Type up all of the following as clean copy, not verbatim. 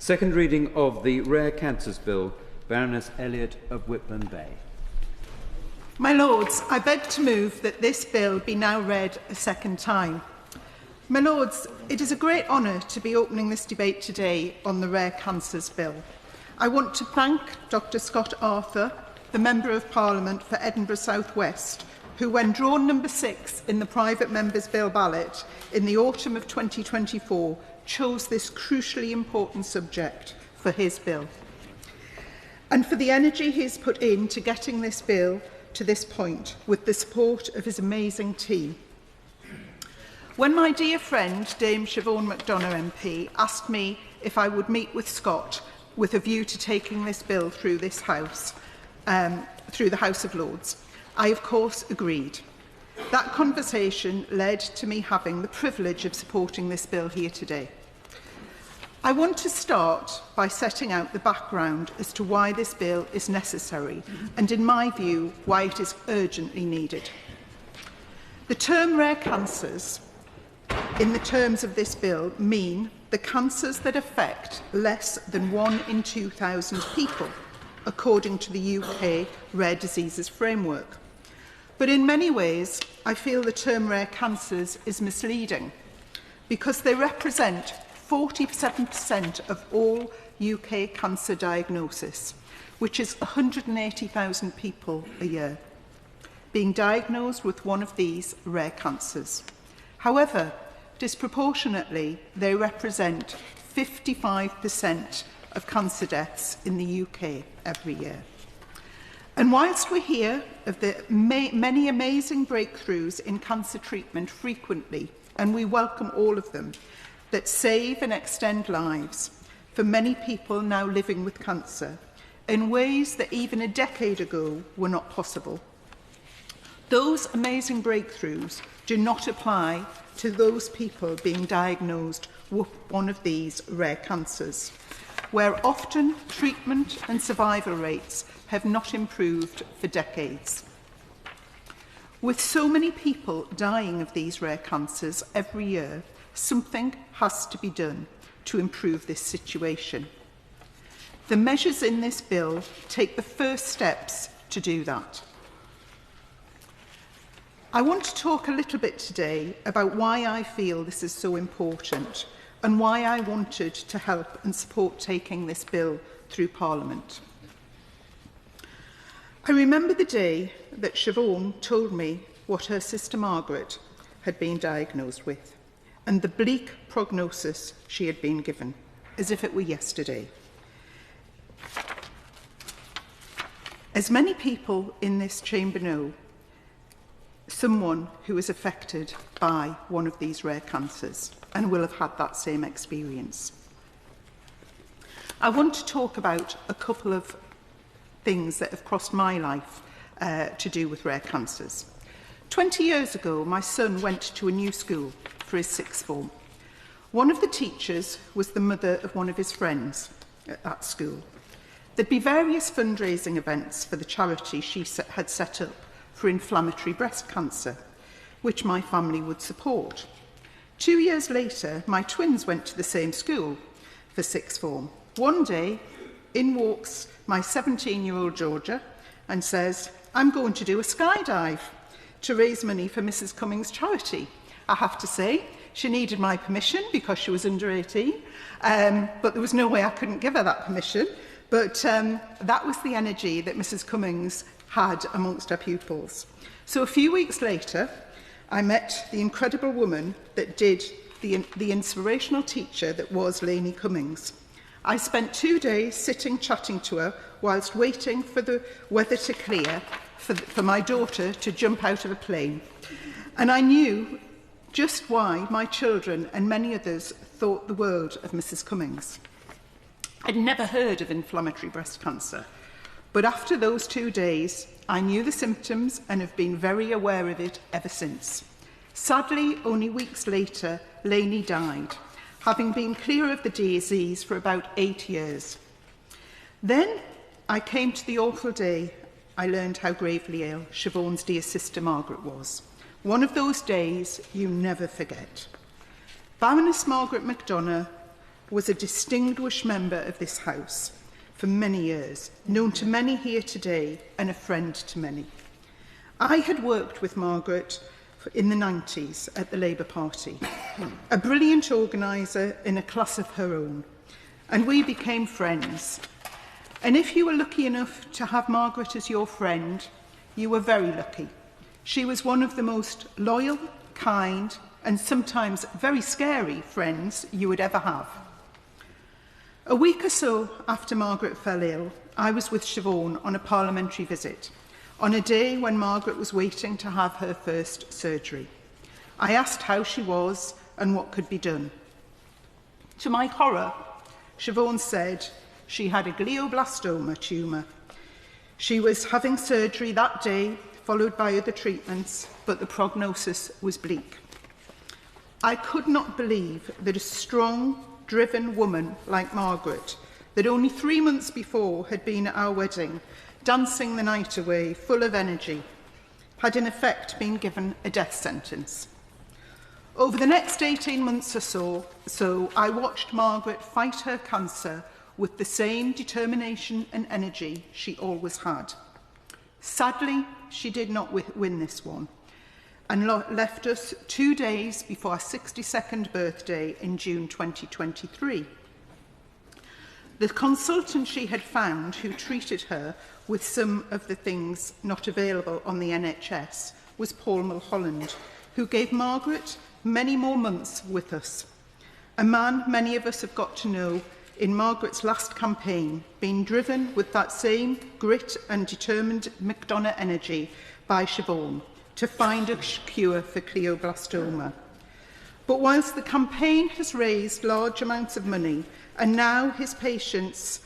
Second reading of the Rare Cancers Bill, Baroness Elliott of Whitburn Bay. My Lords, I beg to move that this bill be now read a second time. My Lords, it is a great honour to be opening this debate today on the Rare Cancers Bill. I want to thank Dr Scott Arthur, the Member of Parliament for Edinburgh South West, who, when drawn number 6 in the private member's bill ballot in the autumn of 2024, chose this crucially important subject for his bill, and for the energy he has put into getting this bill to this point with the support of his amazing team. When my dear friend Dame Siobhan McDonagh MP asked me if I would meet with Scott with a view to taking this bill through this House, through the House of Lords, I of course agreed. That conversation led to me having the privilege of supporting this bill here today. I want to start by setting out the background as to why this bill is necessary and, in my view, why it is urgently needed. The term rare cancers, in the terms of this bill, mean the cancers that affect less than 1 in 2,000 people, according to the UK Rare Diseases Framework. But in many ways, I feel the term rare cancers is misleading because they represent 47% of all UK cancer diagnosis, which is 180,000 people a year, being diagnosed with one of these rare cancers. However, disproportionately, they represent 55% of cancer deaths in the UK every year. And whilst we hear of the many amazing breakthroughs in cancer treatment frequently, and we welcome all of them, that save and extend lives for many people now living with cancer in ways that even a decade ago were not possible, those amazing breakthroughs do not apply to those people being diagnosed with one of these rare cancers, where often treatment and survival rates have not improved for decades. With so many people dying of these rare cancers every year, something has to be done to improve this situation. The measures in this bill take the first steps to do that. I want to talk a little bit today about why I feel this is so important and why I wanted to help and support taking this bill through Parliament. I remember the day that Siobhan told me what her sister Margaret had been diagnosed with and the bleak prognosis she had been given, as if it were yesterday. As many people in this chamber know, someone who is affected by one of these rare cancers and will have had that same experience. I want to talk about a couple of things that have crossed my life to do with rare cancers. 20 years ago, my son went to a new school for his sixth form. One of the teachers was the mother of one of his friends at that school. There'd be various fundraising events for the charity she had set up for inflammatory breast cancer, which my family would support. 2 years later, my twins went to the same school for sixth form. One day, in walks my 17-year-old Georgia and says, "I'm going to do a skydive to raise money for Mrs. Cummings' charity." I have to say, she needed my permission because she was under 18, but there was no way I couldn't give her that permission. But that was the energy that Mrs. Cummings had amongst her pupils. So a few weeks later, I met the incredible woman that did the inspirational teacher that was Lainey Cummings. I spent 2 days sitting chatting to her whilst waiting for the weather to clear for my daughter to jump out of a plane. And I knew just why my children and many others thought the world of Mrs. Cummings. I'd never heard of inflammatory breast cancer, but after those 2 days, I knew the symptoms and have been very aware of it ever since. Sadly, only weeks later, Lainey died, having been clear of the disease for about 8 years. Then I came to the awful day I learned how gravely ill Siobhan's dear sister Margaret was. One of those days you never forget. Baroness Margaret McDonagh was a distinguished member of this House for many years, known to many here today and a friend to many. I had worked with Margaret in the 90s at the Labour Party, a brilliant organiser in a class of her own, and we became friends. And if you were lucky enough to have Margaret as your friend, you were very lucky. She was one of the most loyal, kind, and sometimes very scary friends you would ever have. A week or so after Margaret fell ill, I was with Siobhan on a parliamentary visit, on a day when Margaret was waiting to have her first surgery. I asked how she was and what could be done. To my horror, Siobhan said she had a glioblastoma tumour. She was having surgery that day, followed by other treatments, but the prognosis was bleak. I could not believe that a strong, driven woman like Margaret, that only 3 months before had been at our wedding, dancing the night away, full of energy, had in effect been given a death sentence. Over the next 18 months or so, I watched Margaret fight her cancer with the same determination and energy she always had. Sadly, she did not win this one, and left us 2 days before our 62nd birthday in June 2023. The consultant she had found who treated her with some of the things not available on the NHS was Paul Mulholland, who gave Margaret many more months with us. A man many of us have got to know in Margaret's last campaign, being driven with that same grit and determined McDonough energy by Siobhan to find a cure for glioblastoma. But whilst the campaign has raised large amounts of money and now his patients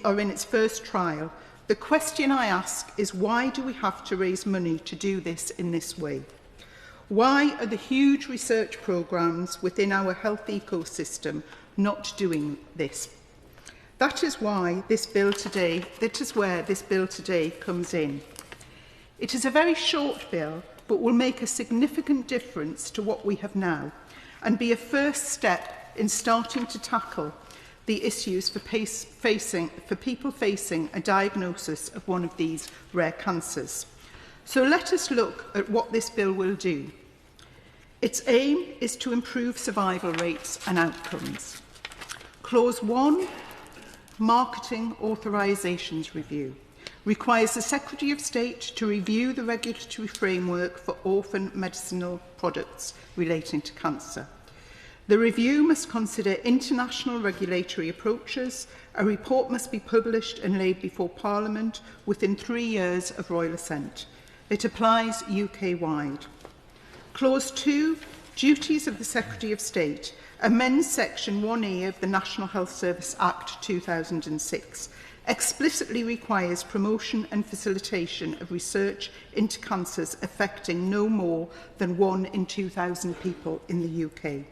are in its first trial, the question I ask is, why do we have to raise money to do this in this way? Why are the huge research programmes within our health ecosystem not doing this? That is where this bill today comes in. It is a very short bill, but will make a significant difference to what we have now and be a first step in starting to tackle the issues for people facing a diagnosis of one of these rare cancers. So let us look at what this bill will do. Its aim is to improve survival rates and outcomes. Clause 1, Marketing Authorisations Review, requires the Secretary of State to review the regulatory framework for orphan medicinal products relating to cancer. The review must consider international regulatory approaches. A report must be published and laid before Parliament within 3 years of royal assent. It applies UK-wide. Clause 2, Duties of the Secretary of State, amends Section 1A of the National Health Service Act 2006, explicitly requires promotion and facilitation of research into cancers affecting no more than 1 in 2,000 people in the UK.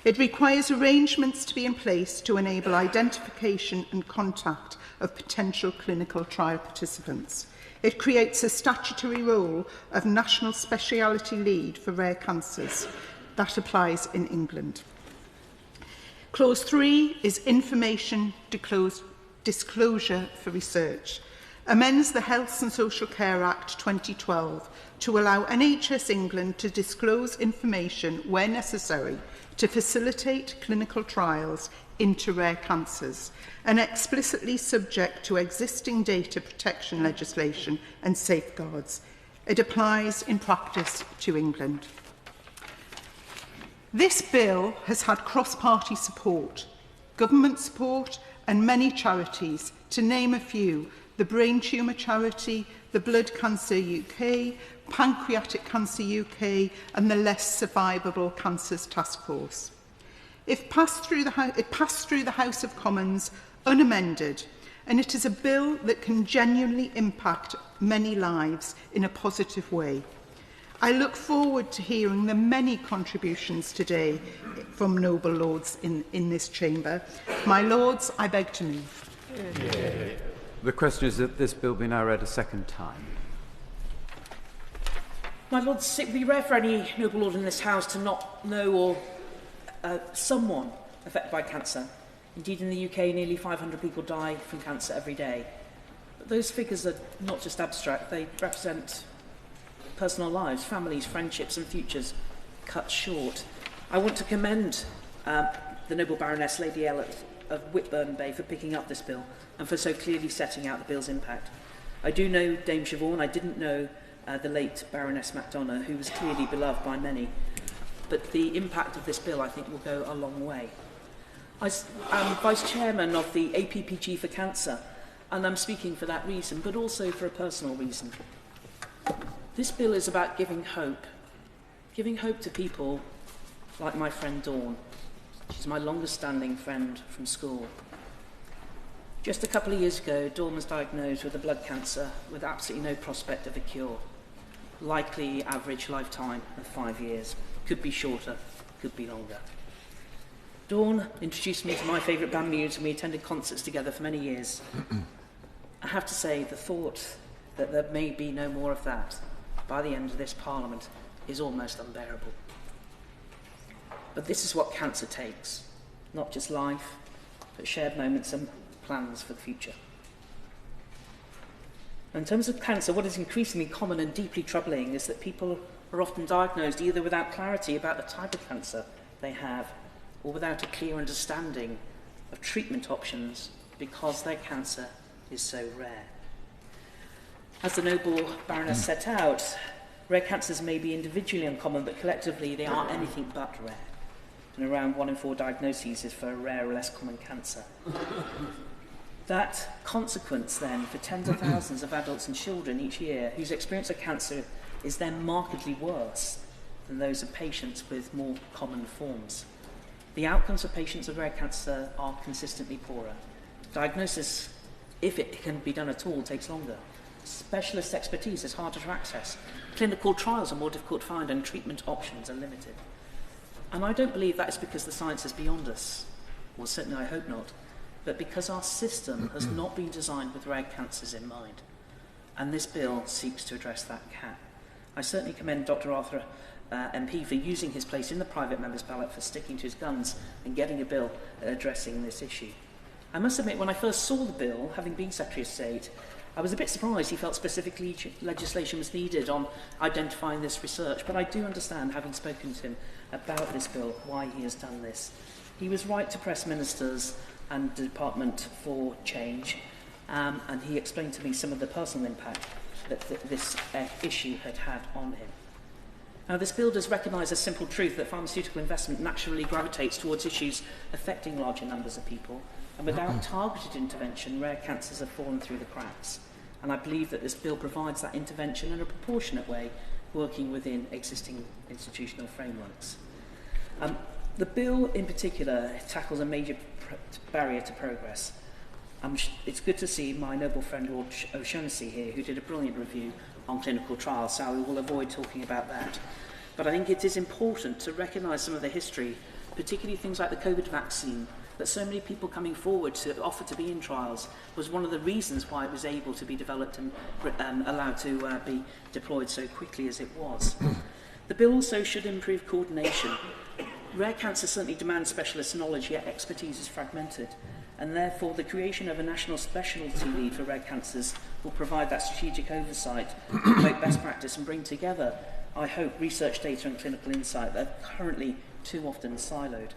It requires arrangements to be in place to enable identification and contact of potential clinical trial participants. It creates a statutory role of National Speciality Lead for Rare Cancers. That applies in England. Clause 3 is information disclosure for research. Amends the Health and Social Care Act 2012 to allow NHS England to disclose information where necessary to facilitate clinical trials into rare cancers and explicitly subject to existing data protection legislation and safeguards. It applies in practice to England. This bill has had cross-party support, government support and many charities, to name a few: the Brain Tumour Charity, the Blood Cancer UK, Pancreatic Cancer UK and the Less Survivable Cancers Task Force. It passed through the House of Commons unamended, and it is a bill that can genuinely impact many lives in a positive way. I look forward to hearing the many contributions today from noble lords in this chamber. My lords, I beg to move. Yeah. The question is that this bill be now read a second time. My lords, it would be rare for any noble lord in this House to not know or someone affected by cancer. Indeed, in the UK, nearly 500 people die from cancer every day. But those figures are not just abstract, they represent personal lives, families, friendships and futures cut short. I want to commend the Noble Baroness Lady Elliot of Whitburn Bay for picking up this bill and for so clearly setting out the bill's impact. I do know Dame Siobhan, I didn't know the late Baroness MacDonagh, who was clearly beloved by many. But the impact of this bill, I think, will go a long way. I'm Vice Chairman of the APPG for Cancer, and I'm speaking for that reason, but also for a personal reason. This bill is about giving hope to people like my friend Dawn. She's my longest standing friend from school. Just a couple of years ago, Dawn was diagnosed with a blood cancer with absolutely no prospect of a cure. Likely average lifetime of 5 years. Could be shorter, could be longer. Dawn introduced me to my favourite band Muse, and we attended concerts together for many years. I have to say, the thought that there may be no more of that by the end of this Parliament is almost unbearable. But this is what cancer takes. Not just life, but shared moments and plans for the future. In terms of cancer, what is increasingly common and deeply troubling is that people are often diagnosed either without clarity about the type of cancer they have or without a clear understanding of treatment options because their cancer is so rare. As the Noble Baroness set out, rare cancers may be individually uncommon, but collectively they are anything but rare. And around 1 in 4 diagnoses is for a rare or less common cancer. That consequence then for tens of thousands of adults and children each year whose experience of cancer is then markedly worse than those of patients with more common forms. The outcomes for patients with rare cancer are consistently poorer. Diagnosis, if it can be done at all, takes longer. Specialist expertise is harder to access. Clinical trials are more difficult to find and treatment options are limited. And I don't believe that is because the science is beyond us, or certainly I hope not, but because our system has not been designed with rare cancers in mind. And this bill seeks to address that gap. I certainly commend Dr. Arthur MP for using his place in the private member's ballot for sticking to his guns and getting a bill addressing this issue. I must admit, when I first saw the bill, having been Secretary of State, I was a bit surprised he felt specifically legislation was needed on identifying this research, but I do understand, having spoken to him about this bill, why he has done this. He was right to press ministers and the Department for change, and he explained to me some of the personal impact that this issue had had on him. Now, this bill does recognise a simple truth that pharmaceutical investment naturally gravitates towards issues affecting larger numbers of people, and without targeted intervention, rare cancers have fallen through the cracks. And I believe that this bill provides that intervention in a proportionate way, working within existing institutional frameworks. The bill in particular tackles a major barrier to progress. It's good to see my noble friend Lord O'Shaughnessy here, who did a brilliant review on clinical trials, so we will avoid talking about that. But I think it is important to recognise some of the history, particularly things like the COVID vaccine, that so many people coming forward to offer to be in trials was one of the reasons why it was able to be developed and allowed to be deployed so quickly as it was. The bill also should improve coordination. Rare cancer certainly demands specialist knowledge, yet expertise is fragmented. And therefore, the creation of a national specialty lead for rare cancers will provide that strategic oversight, promote best practice and bring together, I hope, research data and clinical insight that are currently too often siloed.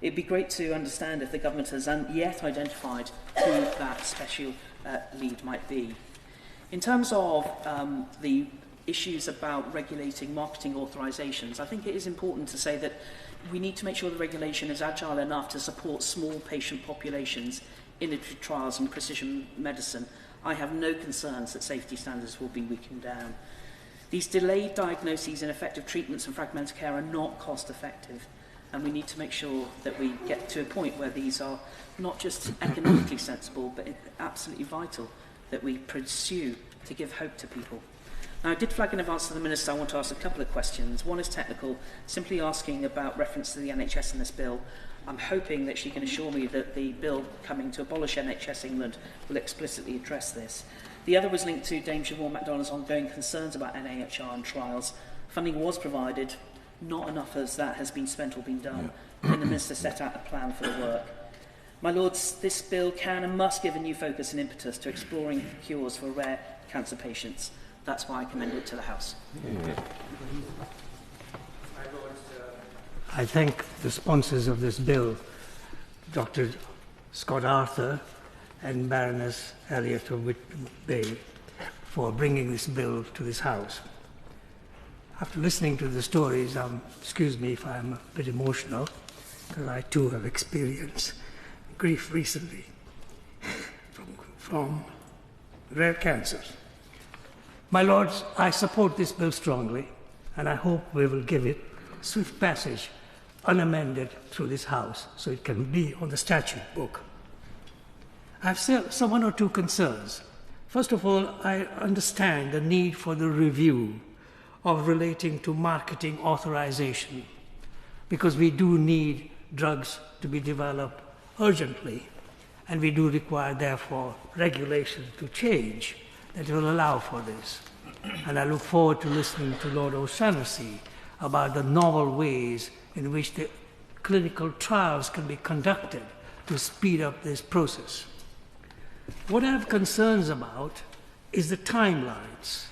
It'd be great to understand if the government has yet identified who that special lead might be. In terms of the issues about regulating marketing authorisations, I think it is important to say that we need to make sure the regulation is agile enough to support small patient populations in trials and precision medicine. I have no concerns that safety standards will be weakened down. These delayed diagnoses, ineffective treatments and fragmented care are not cost effective, and we need to make sure that we get to a point where these are not just economically sensible, but absolutely vital that we pursue to give hope to people. Now, I did flag in advance to the Minister I want to ask a couple of questions. One is technical, simply asking about reference to the NHS in this bill. I'm hoping that she can assure me that the bill coming to abolish NHS England will explicitly address this. The other was linked to Dame Siobhan MacDonagh's ongoing concerns about NIHR and trials. Funding was provided, not enough as that has been spent or been done. when the Minister set out a plan for the work. My Lords, this bill can and must give a new focus and impetus to exploring cures for rare cancer patients. That's why I commend it to the House. I thank the sponsors of this bill, Dr. Scott Arthur and Baroness Elliot of Whitby, for bringing this bill to this House. After listening to the stories, excuse me if I'm a bit emotional, because I too have experienced grief recently from rare cancers. My Lords, I support this bill strongly, and I hope we will give it swift passage, unamended, through this House, so it can be on the statute book. I have some one or two concerns. First of all, I understand the need for the review of relating to marketing authorization, because we do need drugs to be developed urgently, and we do require, therefore, regulation to change that will allow for this. And I look forward to listening to Lord O'Shannessy about the novel ways in which the clinical trials can be conducted to speed up this process. What I have concerns about is the timelines.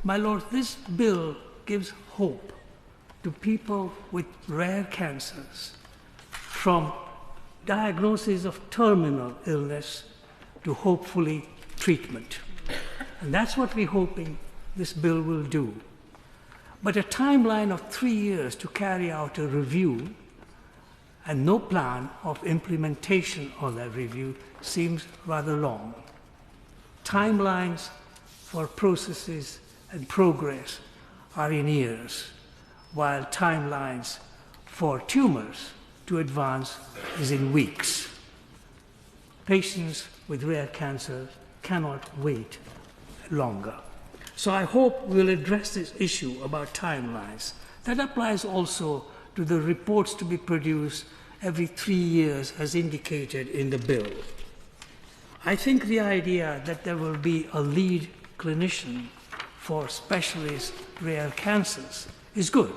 My Lord, this bill gives hope to people with rare cancers, from diagnosis of terminal illness to hopefully treatment. And that's what we're hoping this bill will do. But a timeline of 3 years to carry out a review and no plan of implementation of that review seems rather long. Timelines for processes and progress are in years, while timelines for tumors to advance is in weeks. Patients with rare cancer cannot wait longer. So I hope we'll address this issue about timelines. That applies also to the reports to be produced every 3 years as indicated in the bill. I think the idea that there will be a lead clinician for specialist rare cancers is good,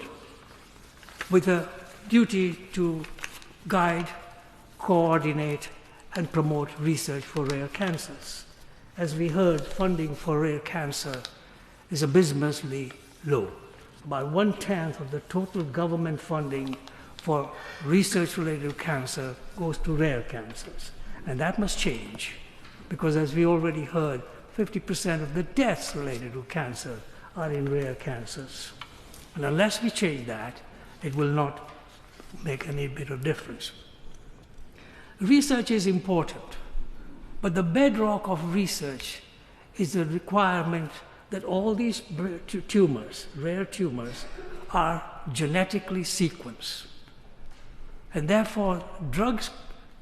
with a duty to guide, coordinate, and promote research for rare cancers. As we heard, funding for rare cancer is abysmally low. About 1/10 of the total government funding for research related to cancer goes to rare cancers. And that must change, because as we already heard, 50% of the deaths related to cancer are in rare cancers. And unless we change that, it will not make any bit of difference. Research is important, but the bedrock of research is the requirement that all these tumors, rare tumors, are genetically sequenced. And therefore, drugs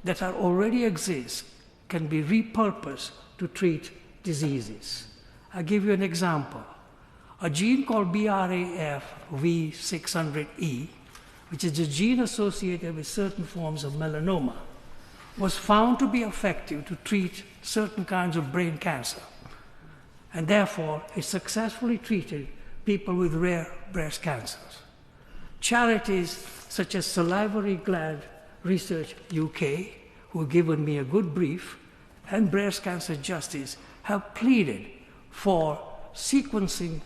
that are already exist can be repurposed to treat diseases. I'll give you an example. A gene called BRAF V600E, which is a gene associated with certain forms of melanoma, was found to be effective to treat certain kinds of brain cancer. And therefore, it successfully treated people with rare breast cancers. Charities such as Salivary Gland Research UK, who have given me a good brief, and Breast Cancer Justice have pleaded for sequencing,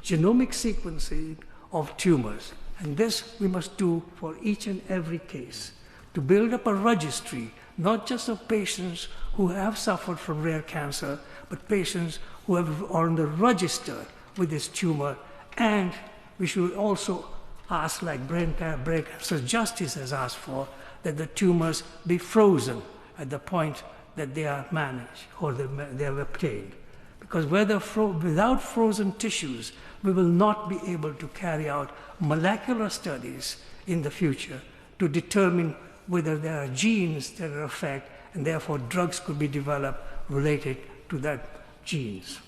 genomic sequencing of tumors. And this we must do for each and every case, to build up a registry, not just of patients who have suffered from rare cancer, but patients who are on the register with this tumor. And we should also ask, like Breast Cancer Justice has asked for, that the tumors be frozen at the point that they are managed or they are obtained. Because without frozen tissues, we will not be able to carry out molecular studies in the future to determine whether there are genes that are affected, and therefore drugs could be developed related to that genes.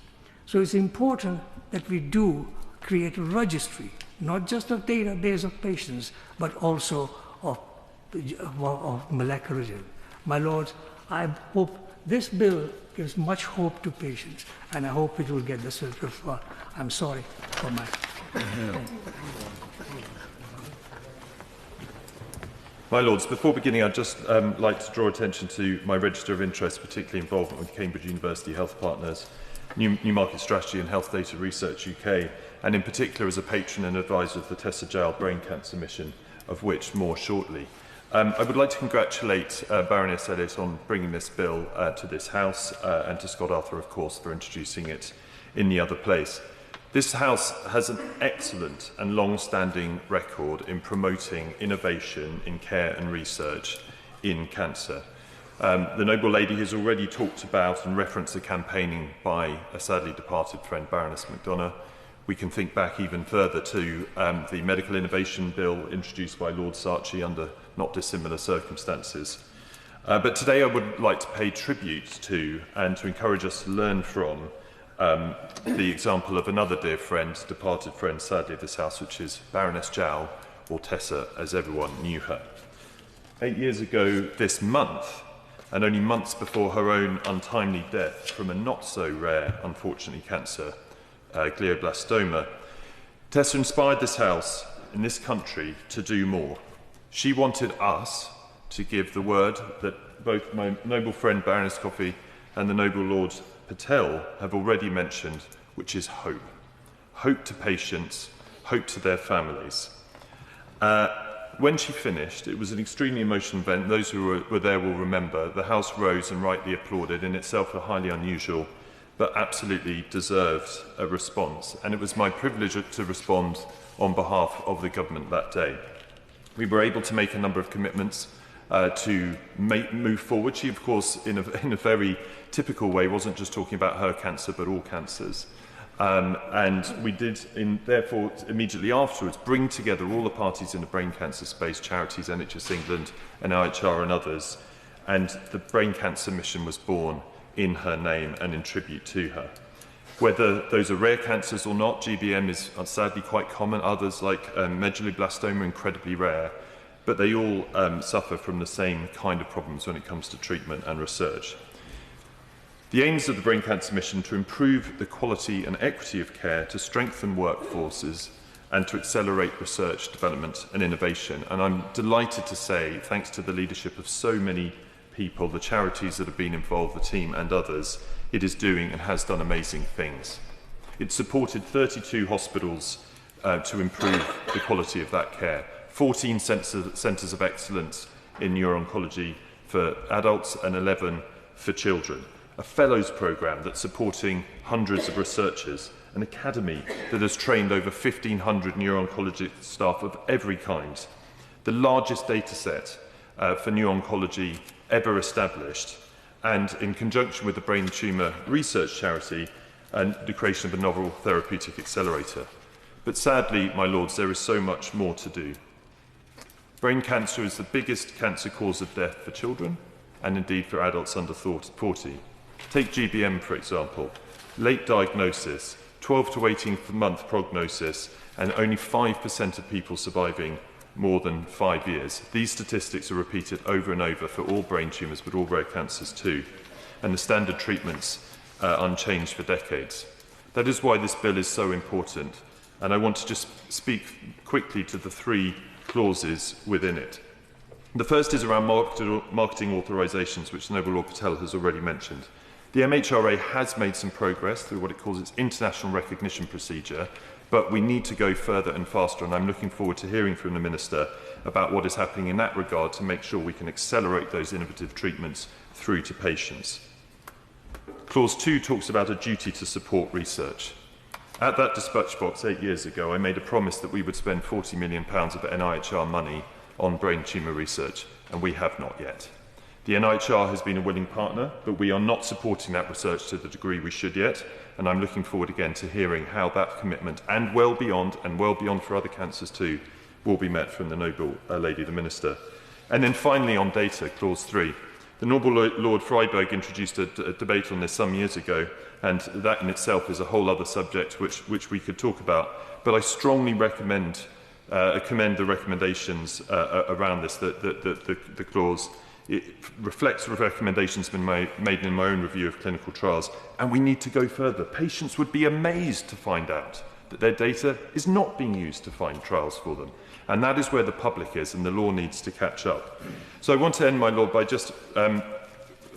So it's important that we do create a registry, not just of database of patients, but also of molecular genes. My Lords, I hope this bill gives much hope to patients, and I hope it will get the certificate. I'm sorry for my... My Lords, before beginning, I'd just like to draw attention to my register of interest, particularly involvement with Cambridge University Health Partners, Newmarket Strategy and Health Data Research UK, and in particular as a patron and advisor of the Tessa Jowell Brain Cancer Mission, of which more shortly. I would like to congratulate Baroness Elliott on bringing this bill to this House, and to Scott Arthur, of course, for introducing it in the other place. This House has an excellent and long-standing record in promoting innovation in care and research in cancer. The Noble Lady has already talked about and referenced the campaigning by a sadly departed friend, Baroness McDonough. We can think back even further to the Medical Innovation Bill introduced by Lord Saatchi under not dissimilar circumstances. But today I would like to pay tribute to and to encourage us to learn from the example of another dear friend, departed friend sadly of this House, which is Baroness Jowell, or Tessa as everyone knew her. 8 years ago this month, and only months before her own untimely death from a not-so-rare, unfortunately, cancer, glioblastoma, Tessa inspired this House in this country to do more. She wanted us to give the word that both my noble friend Baroness Coffey and the noble Lord Patel have already mentioned, which is hope. Hope to patients, hope to their families. When she finished, it was an extremely emotional event. Those who were there will remember. The House rose and rightly applauded, in itself a highly unusual but absolutely deserved a response. And it was my privilege to respond on behalf of the government that day. We were able to make a number of commitments to move forward. She, of course, in a very typical way, wasn't just talking about her cancer, but all cancers. And we did, therefore, immediately afterwards, bring together all the parties in the brain cancer space, charities, NHS England, and IHR and others. And the Brain Cancer Mission was born in her name and in tribute to her. Whether those are rare cancers or not, GBM is sadly quite common. Others, like medulloblastoma, are incredibly rare. But they all suffer from the same kind of problems when it comes to treatment and research. The aims of the Brain Cancer Mission to improve the quality and equity of care, to strengthen workforces, and to accelerate research, development and innovation. And I'm delighted to say, thanks to the leadership of so many people, the charities that have been involved, the team and others, it is doing and has done amazing things. It supported 32 hospitals to improve the quality of that care. 14 centres of excellence in neuro-oncology for adults and 11 for children. A fellows programme that's supporting hundreds of researchers. An academy that has trained over 1,500 neuro-oncology staff of every kind. The largest data set for neuro-oncology ever established. And in conjunction with the Brain Tumour Research Charity and the creation of a novel therapeutic accelerator. But sadly, my lords, there is so much more to do. Brain cancer is the biggest cancer cause of death for children and indeed for adults under 40. Take GBM, for example. Late diagnosis, 12 to 18 month prognosis, and only 5% of people surviving more than 5 years. These statistics are repeated over and over for all brain tumours, but all rare cancers too. And the standard treatments are unchanged for decades. That is why this bill is so important. And I want to just speak quickly to the 3 clauses within it. The first is around marketing authorisations, which Noble Lord Patel has already mentioned. The MHRA has made some progress through what it calls its international recognition procedure, but we need to go further and faster, and I'm looking forward to hearing from the Minister about what is happening in that regard to make sure we can accelerate those innovative treatments through to patients. Clause 2 talks about a duty to support research. At that dispatch box 8 years ago, I made a promise that we would spend £40 million of NIHR money on brain tumour research, and we have not yet. The NIHR has been a willing partner, but we are not supporting that research to the degree we should yet, and I'm looking forward again to hearing how that commitment, and well beyond for other cancers too, will be met from the Noble Lady, the Minister. And then finally on data, Clause 3. The Noble Lord Freiberg introduced a debate on this some years ago, and that in itself is a whole other subject which we could talk about. But I strongly commend the recommendations around this, the clause. It reflects the recommendations made in my own review of clinical trials, and we need to go further. Patients would be amazed to find out that their data is not being used to find trials for them. And that is where the public is, and the law needs to catch up. So I want to end, my Lord, by just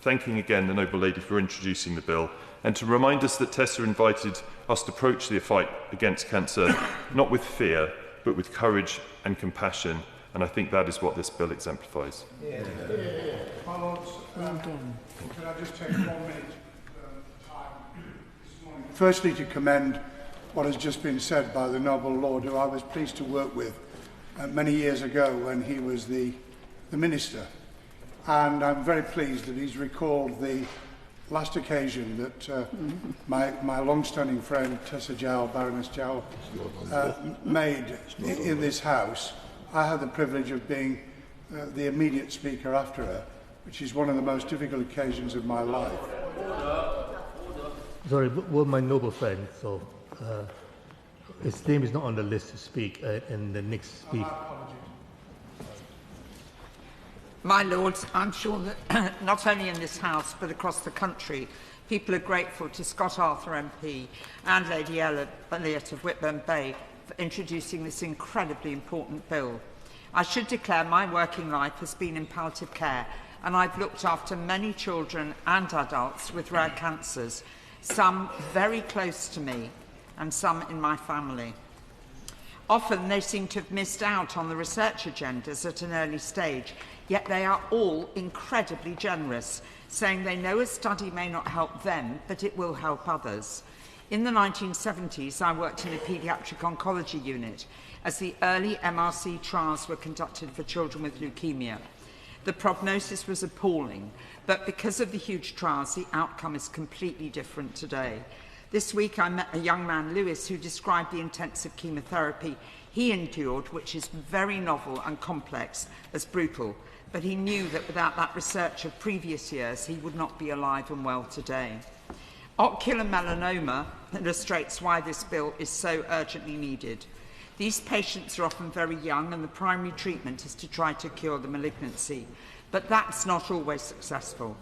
thanking again the Noble Lady for introducing the bill, and to remind us that Tessa invited us to approach the fight against cancer not with fear, but with courage and compassion, and I think that is what this bill exemplifies. My Lords, can I just take 1 minute time this morning? Firstly, to commend what has just been said by the Noble Lord, who I was pleased to work with many years ago when he was the Minister. And I'm very pleased that he's recalled the last occasion that my long-standing friend Tessa Jowell, Baroness Jowell, made in this House. I had the privilege of being the immediate speaker after her, which is one of the most difficult occasions of my life. Sorry, well, my noble friend, so his name is not on the list to speak in the next speak. My Lords, I'm sure that not only in this House but across the country, people are grateful to Scott Arthur MP and Lady Elliott of Whitburn Bay for introducing this incredibly important bill. I should declare my working life has been in palliative care, and I've looked after many children and adults with rare cancers, some very close to me and some in my family. Often they seem to have missed out on the research agendas at an early stage, yet they are all incredibly generous, saying they know a study may not help them, but it will help others. In the 1970s, I worked in a paediatric oncology unit as the early MRC trials were conducted for children with leukemia. The prognosis was appalling, but because of the huge trials, the outcome is completely different today. This week I met a young man, Lewis, who described the intensive chemotherapy he endured, which is very novel and complex, as brutal, but he knew that without that research of previous years, he would not be alive and well today. Ocular melanoma illustrates why this bill is so urgently needed. These patients are often very young, and the primary treatment is to try to cure the malignancy, but that's not always successful.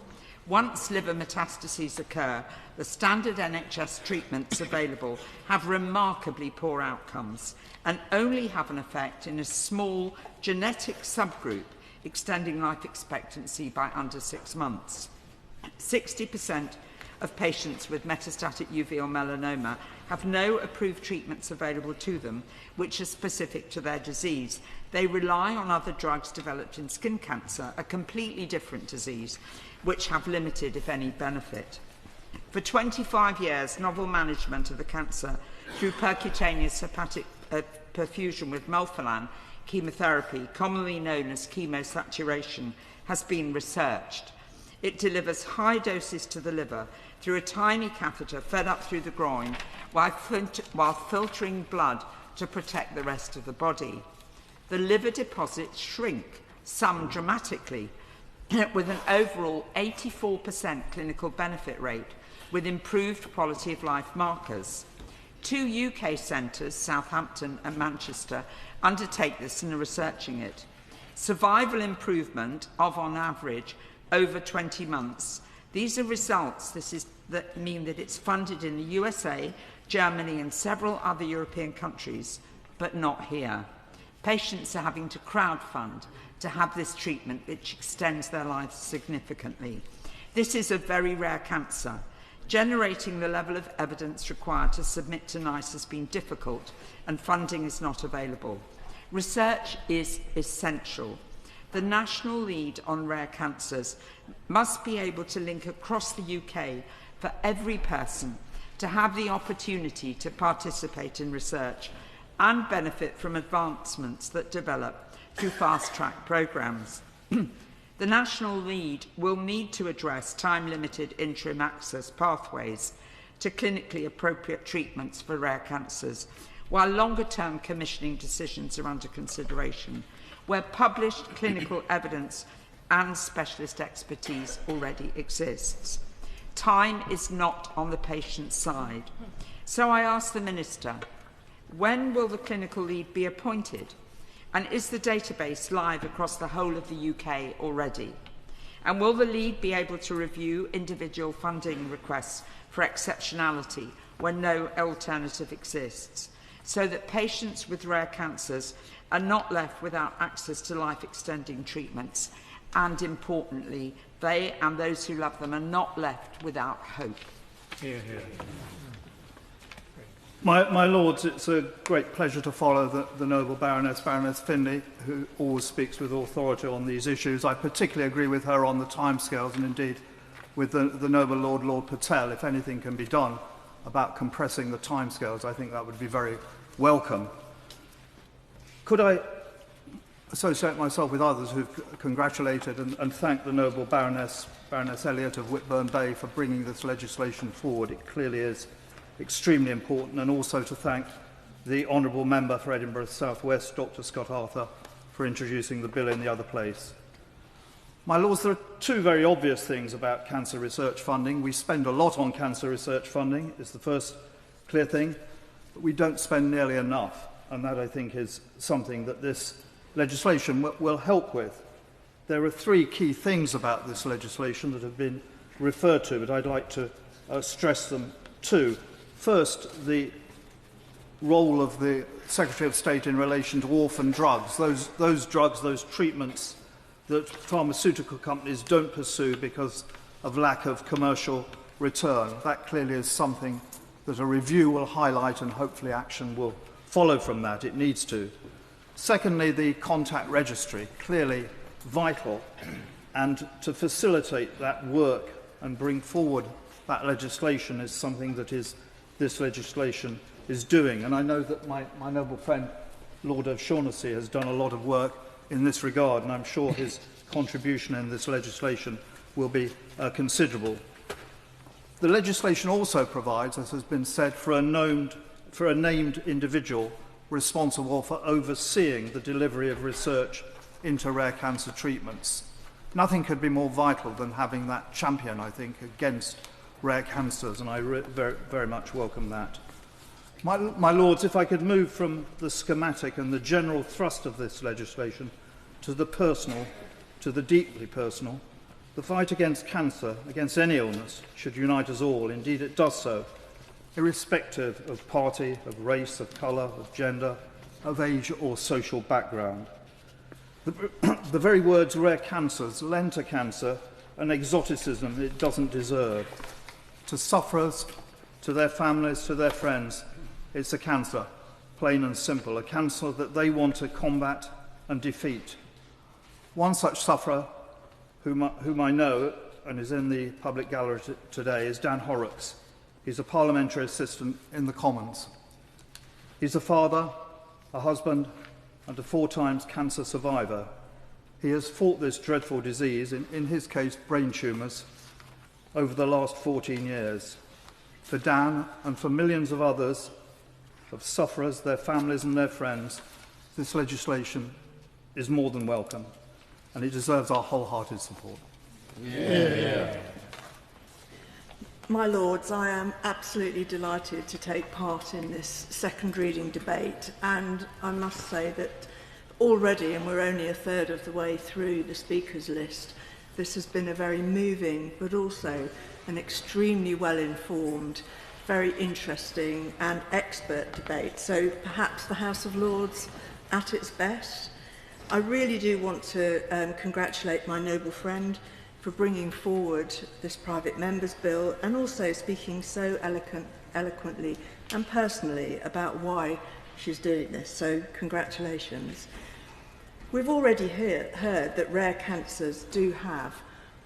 Once liver metastases occur, the standard NHS treatments available have remarkably poor outcomes and only have an effect in a small genetic subgroup, extending life expectancy by under 6 months. 60% of patients with metastatic uveal melanoma have no approved treatments available to them, which are specific to their disease. They rely on other drugs developed in skin cancer, a completely different disease, which have limited, if any, benefit. For 25 years, novel management of the cancer through percutaneous hepatic perfusion with melphalan chemotherapy, commonly known as chemosaturation, has been researched. It delivers high doses to the liver through a tiny catheter fed up through the groin while filtering blood to protect the rest of the body. The liver deposits shrink, some dramatically, with an overall 84% clinical benefit rate with improved quality of life markers. 2 UK centres, Southampton and Manchester, undertake this and are researching it. Survival improvement of, on average, over 20 months. These are results that mean that it's funded in the USA, Germany and several other European countries, but not here. Patients are having to crowdfund to have this treatment, which extends their lives significantly. This is a very rare cancer. Generating the level of evidence required to submit to NICE has been difficult, and funding is not available. Research is essential. The national lead on rare cancers must be able to link across the UK for every person to have the opportunity to participate in research and benefit from advancements that develop through fast-track programmes. The national lead will need to address time-limited interim access pathways to clinically appropriate treatments for rare cancers, while longer-term commissioning decisions are under consideration, where published clinical evidence and specialist expertise already exists. Time is not on the patient's side. So I ask the Minister, when will the clinical lead be appointed? And is the database live across the whole of the UK already? And will the lead be able to review individual funding requests for exceptionality when no alternative exists? so that patients with rare cancers are not left without access to life-extending treatments, and importantly, they and those who love them are not left without hope. Hear, hear. My Lords, it's a great pleasure to follow the noble Baroness Finlay, who always speaks with authority on these issues. I particularly agree with her on the timescales, and indeed with the noble Lord Patel. If anything can be done about compressing the timescales, I think that would be very welcome. Could I associate myself with others who've congratulated and thanked the noble Baroness Elliot of Whitburn Bay for bringing this legislation forward? It clearly is extremely important, and also to thank the Honourable Member for Edinburgh South West, Dr Scott Arthur, for introducing the bill in the other place. My Lords, there are two very obvious things about cancer research funding. We spend a lot on cancer research funding, is the first clear thing, but we don't spend nearly enough, and that, I think, is something that this legislation will help with. There are three key things about this legislation that have been referred to, but I'd like to stress them too. First, the role of the Secretary of State in relation to orphan drugs, those drugs, those treatments that pharmaceutical companies don't pursue because of lack of commercial return. That clearly is something that a review will highlight, and hopefully action will follow from that. It needs to. Secondly, the contact registry, clearly vital, and to facilitate that work and bring forward that legislation is something that this legislation is doing. And I know that my noble friend Lord O'Shaughnessy has done a lot of work in this regard, and I'm sure his contribution in this legislation will be considerable. The legislation also provides, as has been said, for a named individual responsible for overseeing the delivery of research into rare cancer treatments. Nothing could be more vital than having that champion, I think, against rare cancers, and I very much welcome that. My Lords, if I could move from the schematic and the general thrust of this legislation to the personal, to the deeply personal, the fight against cancer, against any illness, should unite us all. Indeed, it does so, irrespective of party, of race, of colour, of gender, of age or social background. The very words rare cancers lend to cancer an exoticism it doesn't deserve. To sufferers, to their families, to their friends, it's a cancer, plain and simple, a cancer that they want to combat and defeat. One such sufferer, whom I know and is in the public gallery today, is Dan Horrocks. He's a parliamentary assistant in the Commons. He's a father, a husband, and a 4 times cancer survivor. He has fought this dreadful disease, in his case brain tumours, over the last 14 years. For Dan and for millions of others, of sufferers, their families and their friends, this legislation is more than welcome, and it deserves our wholehearted support. Yeah. My Lords, I am absolutely delighted to take part in this second reading debate, and I must say that already, and we're only a third of the way through the speakers list, this has been a very moving but also an extremely well-informed, very interesting and expert debate. So perhaps the House of Lords at its best. I really do want to congratulate my noble friend for bringing forward this private members bill and also speaking so eloquently and personally about why she's doing this. So congratulations. We've already heard that rare cancers do have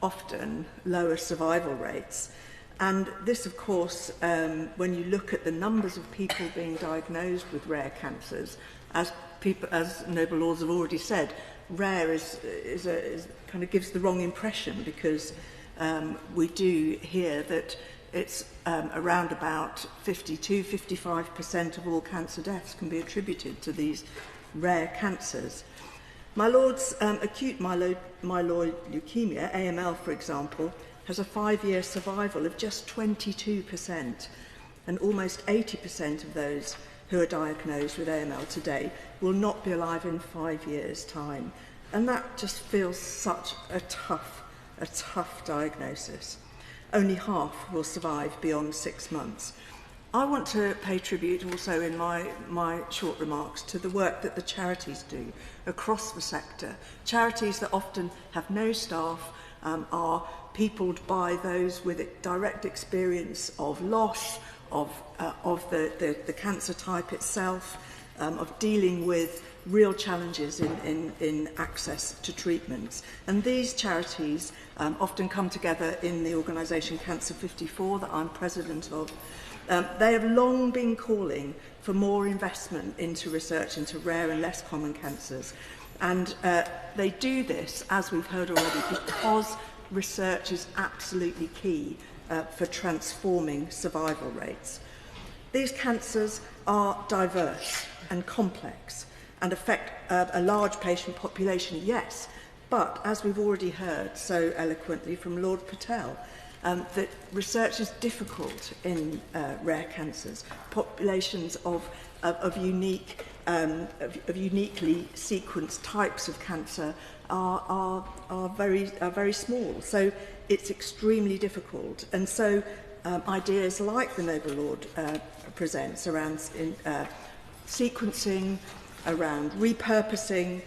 often lower survival rates. And this, of course, when you look at the numbers of people being diagnosed with rare cancers, as noble lords have already said, rare is kind of gives the wrong impression, because we do hear that it's around about 52–55% of all cancer deaths can be attributed to these rare cancers. My Lord's acute myeloid leukemia, AML for example, has a 5-year survival of just 22%, and almost 80% of those who are diagnosed with AML today will not be alive in 5 years' time. And that just feels such a tough diagnosis. Only half will survive beyond 6 months. I want to pay tribute also in my short remarks to the work that the charities do across the sector. Charities that often have no staff, are peopled by those with direct experience of loss, of the cancer type itself, of dealing with real challenges in access to treatments. And these charities often come together in the organisation Cancer 54 that I'm president of. They have long been calling for more investment into research into rare and less common cancers. And they do this, as we've heard already, because research is absolutely key for transforming survival rates. These cancers are diverse and complex and affect a large patient population, yes, but as we've already heard so eloquently from Lord Patel, that research is difficult in rare cancers. Populations of uniquely sequenced types of cancer are very small. So it's extremely difficult. And so ideas like the Nobel Lord presents around sequencing, around repurposing,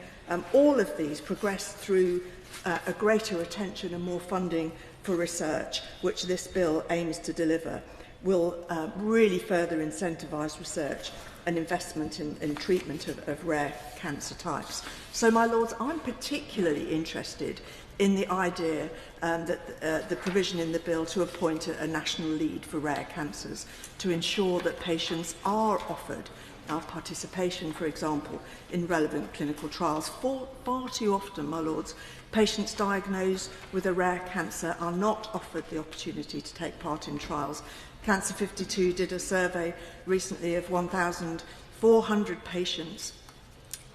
all of these progress through a greater attention and more funding for research, which this bill aims to deliver, will really further incentivise research and investment in treatment of rare cancer types. So, my Lords, I'm particularly interested in the idea that the provision in the bill to appoint a national lead for rare cancers to ensure that patients are offered participation, for example, in relevant clinical trials. Far too often, my Lords, patients diagnosed with a rare cancer are not offered the opportunity to take part in trials. Cancer 52 did a survey recently of 1,400 patients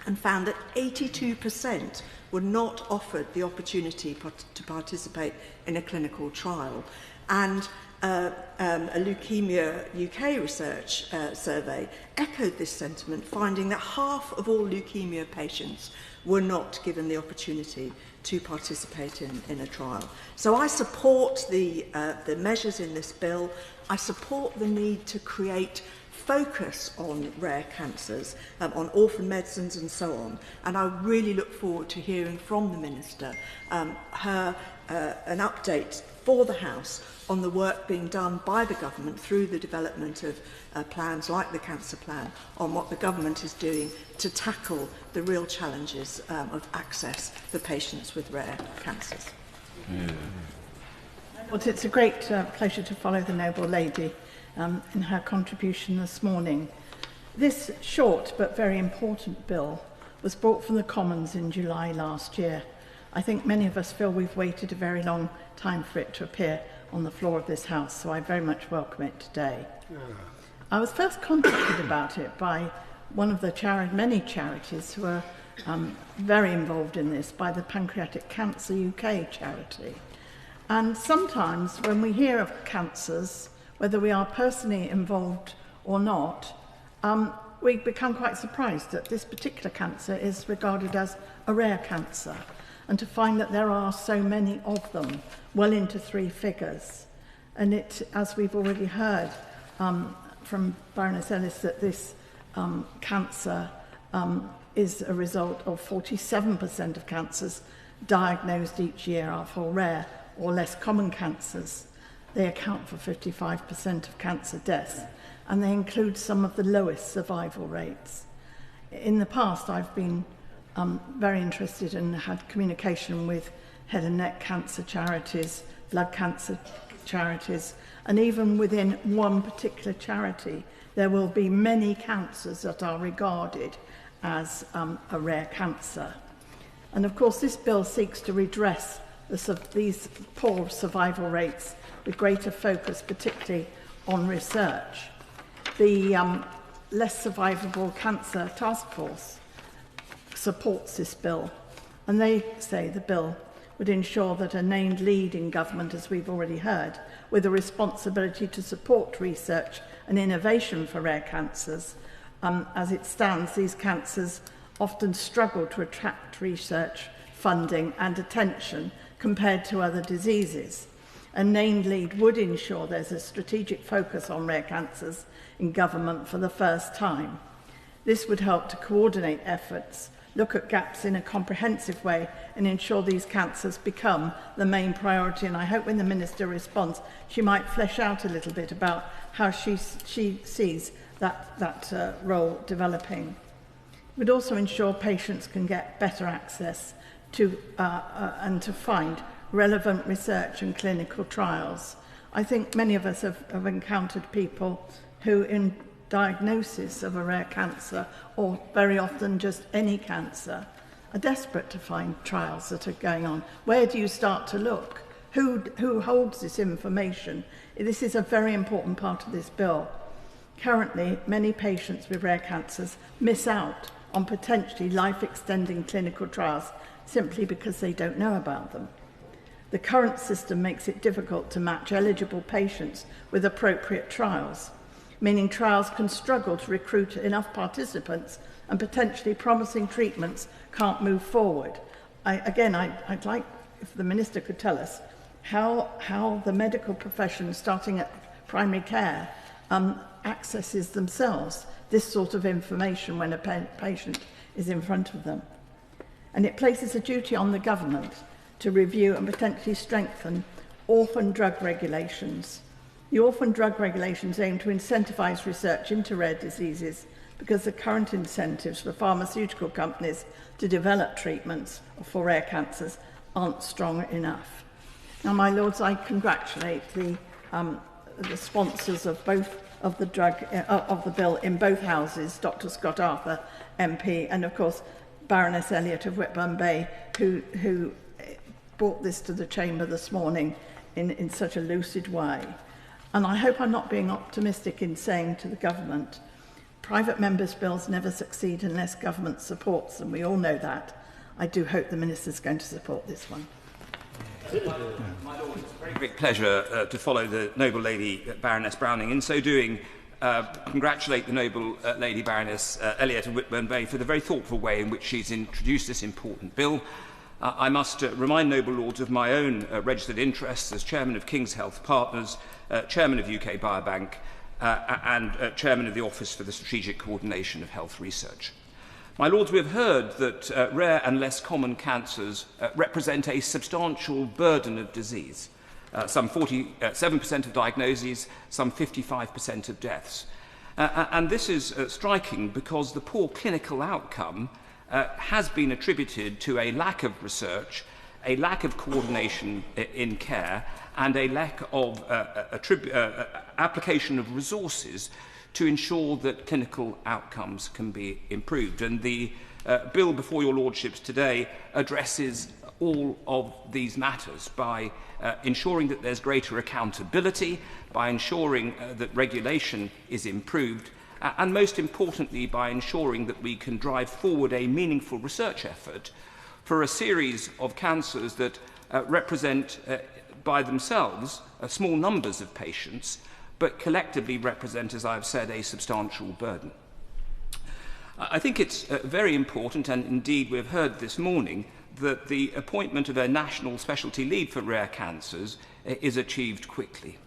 and found that 82% were not offered the opportunity to participate in a clinical trial. And a Leukemia UK research survey echoed this sentiment, finding that half of all leukemia patients were not given the opportunity to participate in a trial. So I support the measures in this bill. I support the need to create focus on rare cancers, on orphan medicines and so on. And I really look forward to hearing from the Minister an update for the House on the work being done by the government through the development of plans like the Cancer Plan, on what the government is doing to tackle the real challenges of access for patients with rare cancers. Well, it's a great pleasure to follow the Noble Lady in her contribution this morning. This short but very important bill was brought from the Commons in July last year. I think many of us feel we've waited a very long time for it to appear on the floor of this House, so I very much welcome it today. I was first contacted about it by one of the many charities who are very involved in this, by the Pancreatic Cancer UK charity. And sometimes when we hear of cancers, whether we are personally involved or not, we become quite surprised that this particular cancer is regarded as a rare cancer, and to find that there are so many of them, well into 3 figures. And it, as we've already heard from Baroness Ellis, that this cancer is a result of 47% of cancers diagnosed each year are for rare or less common cancers. They account for 55% of cancer deaths, and they include some of the lowest survival rates. In the past, I've been very interested and had communication with head and neck cancer charities, blood cancer charities, and even within one particular charity, there will be many cancers that are regarded as a rare cancer. And of course, this bill seeks to redress these poor survival rates with greater focus, particularly on research. The Less Survivable Cancer Task Force supports this bill, and they say the bill would ensure that a named lead in government, as we've already heard, with a responsibility to support research and innovation for rare cancers. As it stands, these cancers often struggle to attract research funding and attention compared to other diseases. A named lead would ensure there's a strategic focus on rare cancers in government for the first time. This would help to coordinate efforts, look at gaps in a comprehensive way and ensure these cancers become the main priority. And I hope when the Minister responds, she might flesh out a little bit about how she sees that role developing. It would also ensure patients can get better access to and to find relevant research and clinical trials. I think many of us have encountered people who in diagnosis of a rare cancer, or very often just any cancer, are desperate to find trials that are going on. Where do you start to look? Who holds this information? This is a very important part of this bill. Currently, many patients with rare cancers miss out on potentially life-extending clinical trials simply because they don't know about them. The current system makes it difficult to match eligible patients with appropriate trials, meaning trials can struggle to recruit enough participants and potentially promising treatments can't move forward. I'd like if the Minister could tell us how the medical profession, starting at primary care, accesses themselves this sort of information when a patient is in front of them. And it places a duty on the government to review and potentially strengthen orphan drug regulations. The orphan drug regulations aim to incentivise research into rare diseases because the current incentives for pharmaceutical companies to develop treatments for rare cancers aren't strong enough. Now, my Lords, I congratulate the sponsors of both of the bill in both houses, Dr. Scott Arthur, MP, and of course Baroness Elliott of Whitburn Bay, who brought this to the Chamber this morning in such a lucid way. And I hope I'm not being optimistic in saying to the government, private members' bills never succeed unless government supports them. We all know that. I do hope the Minister's going to support this one. My Lord, it's a very great pleasure to follow the noble lady Baroness Browning. In so doing, congratulate the noble lady Baroness Elliott of Whitburn Bay for the very thoughtful way in which she's introduced this important bill. I must remind noble lords of my own registered interests as Chairman of King's Health Partners, Chairman of UK Biobank and Chairman of the Office for the Strategic Coordination of Health Research. My Lords, we have heard that rare and less common cancers represent a substantial burden of disease. Some 47% of diagnoses, some 55% of deaths. And this is striking because the poor clinical outcome has been attributed to a lack of research, a lack of coordination in care, and a lack of application of resources to ensure that clinical outcomes can be improved. And the bill before your lordships today addresses all of these matters by ensuring that there's greater accountability, by ensuring that regulation is improved, and most importantly by ensuring that we can drive forward a meaningful research effort for a series of cancers that represent by themselves small numbers of patients, but collectively represent, as I've said, a substantial burden. I think it's very important, and indeed we've heard this morning, that the appointment of a national specialty lead for rare cancers is achieved quickly.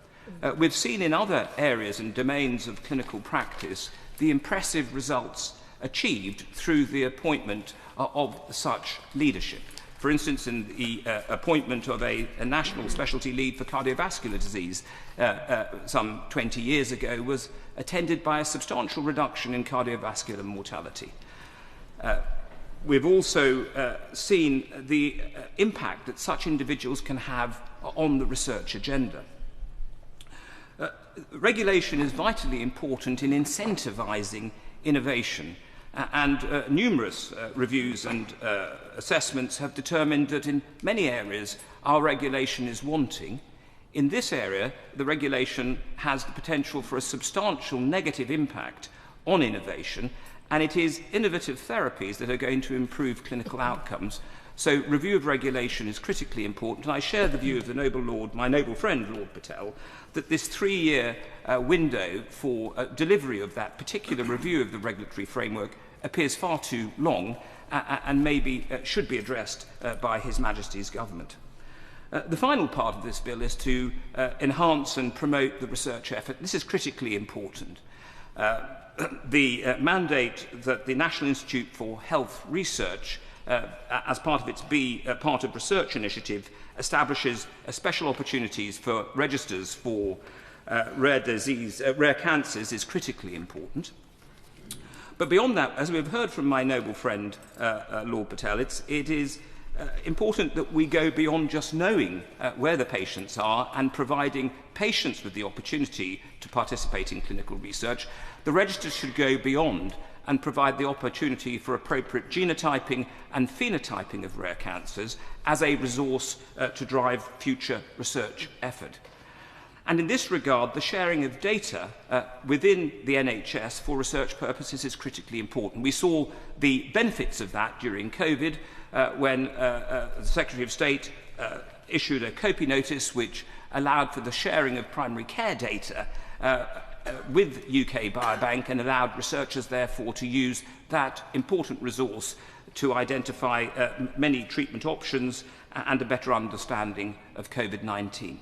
We've seen in other areas and domains of clinical practice the impressive results achieved through the appointment of such leadership. For instance, in the appointment of a national specialty lead for cardiovascular disease some 20 years ago was attended by a substantial reduction in cardiovascular mortality. We've also seen the impact that such individuals can have on the research agenda. Regulation is vitally important in incentivising innovation. And numerous reviews and assessments have determined that in many areas our regulation is wanting. In this area, the regulation has the potential for a substantial negative impact on innovation, and it is innovative therapies that are going to improve clinical outcomes. So review of regulation is critically important, and I share the view of the noble Lord, my noble friend Lord Patel, that this 3-year window for delivery of that particular review of the regulatory framework appears far too long and maybe should be addressed by His Majesty's government. The final part of this bill is to enhance and promote the research effort. This is critically important. The mandate that the National Institute for Health Research, as part of its Part of Research initiative, establishes special opportunities for registers for rare cancers is critically important. But beyond that, as we've heard from my noble friend Lord Patel, it is important that we go beyond just knowing where the patients are and providing patients with the opportunity to participate in clinical research. The registers should go beyond and provide the opportunity for appropriate genotyping and phenotyping of rare cancers as a resource to drive future research effort. And in this regard, the sharing of data within the NHS for research purposes is critically important. We saw the benefits of that during COVID when the Secretary of State issued a COPI notice which allowed for the sharing of primary care data with UK Biobank and allowed researchers, therefore, to use that important resource to identify many treatment options and a better understanding of COVID-19.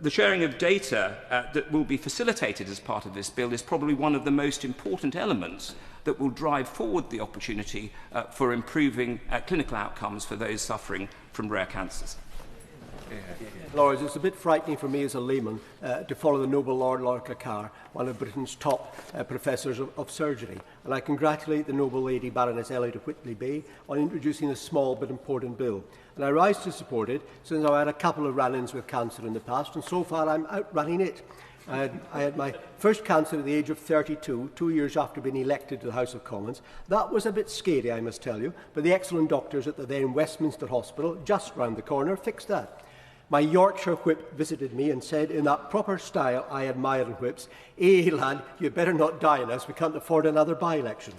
The sharing of data that will be facilitated as part of this bill is probably one of the most important elements that will drive forward the opportunity for improving clinical outcomes for those suffering from rare cancers. Lords, it's a bit frightening for me as a layman to follow the noble Lord Lorca Carr, one of Britain's top professors of surgery. And I congratulate the noble lady Baroness Elliot of Whitley Bay on introducing a small but important bill. And I rise to support it since I had a couple of run-ins with cancer in the past, and so far I'm outrunning it. I had my first cancer at the age of 32, 2 years after being elected to the House of Commons. That was a bit scary, I must tell you, but the excellent doctors at the then Westminster Hospital, just round the corner, fixed that. My Yorkshire whip visited me and said, in that proper style I admire in whips, "Eh, lad, you better not die in us, we can't afford another by-election."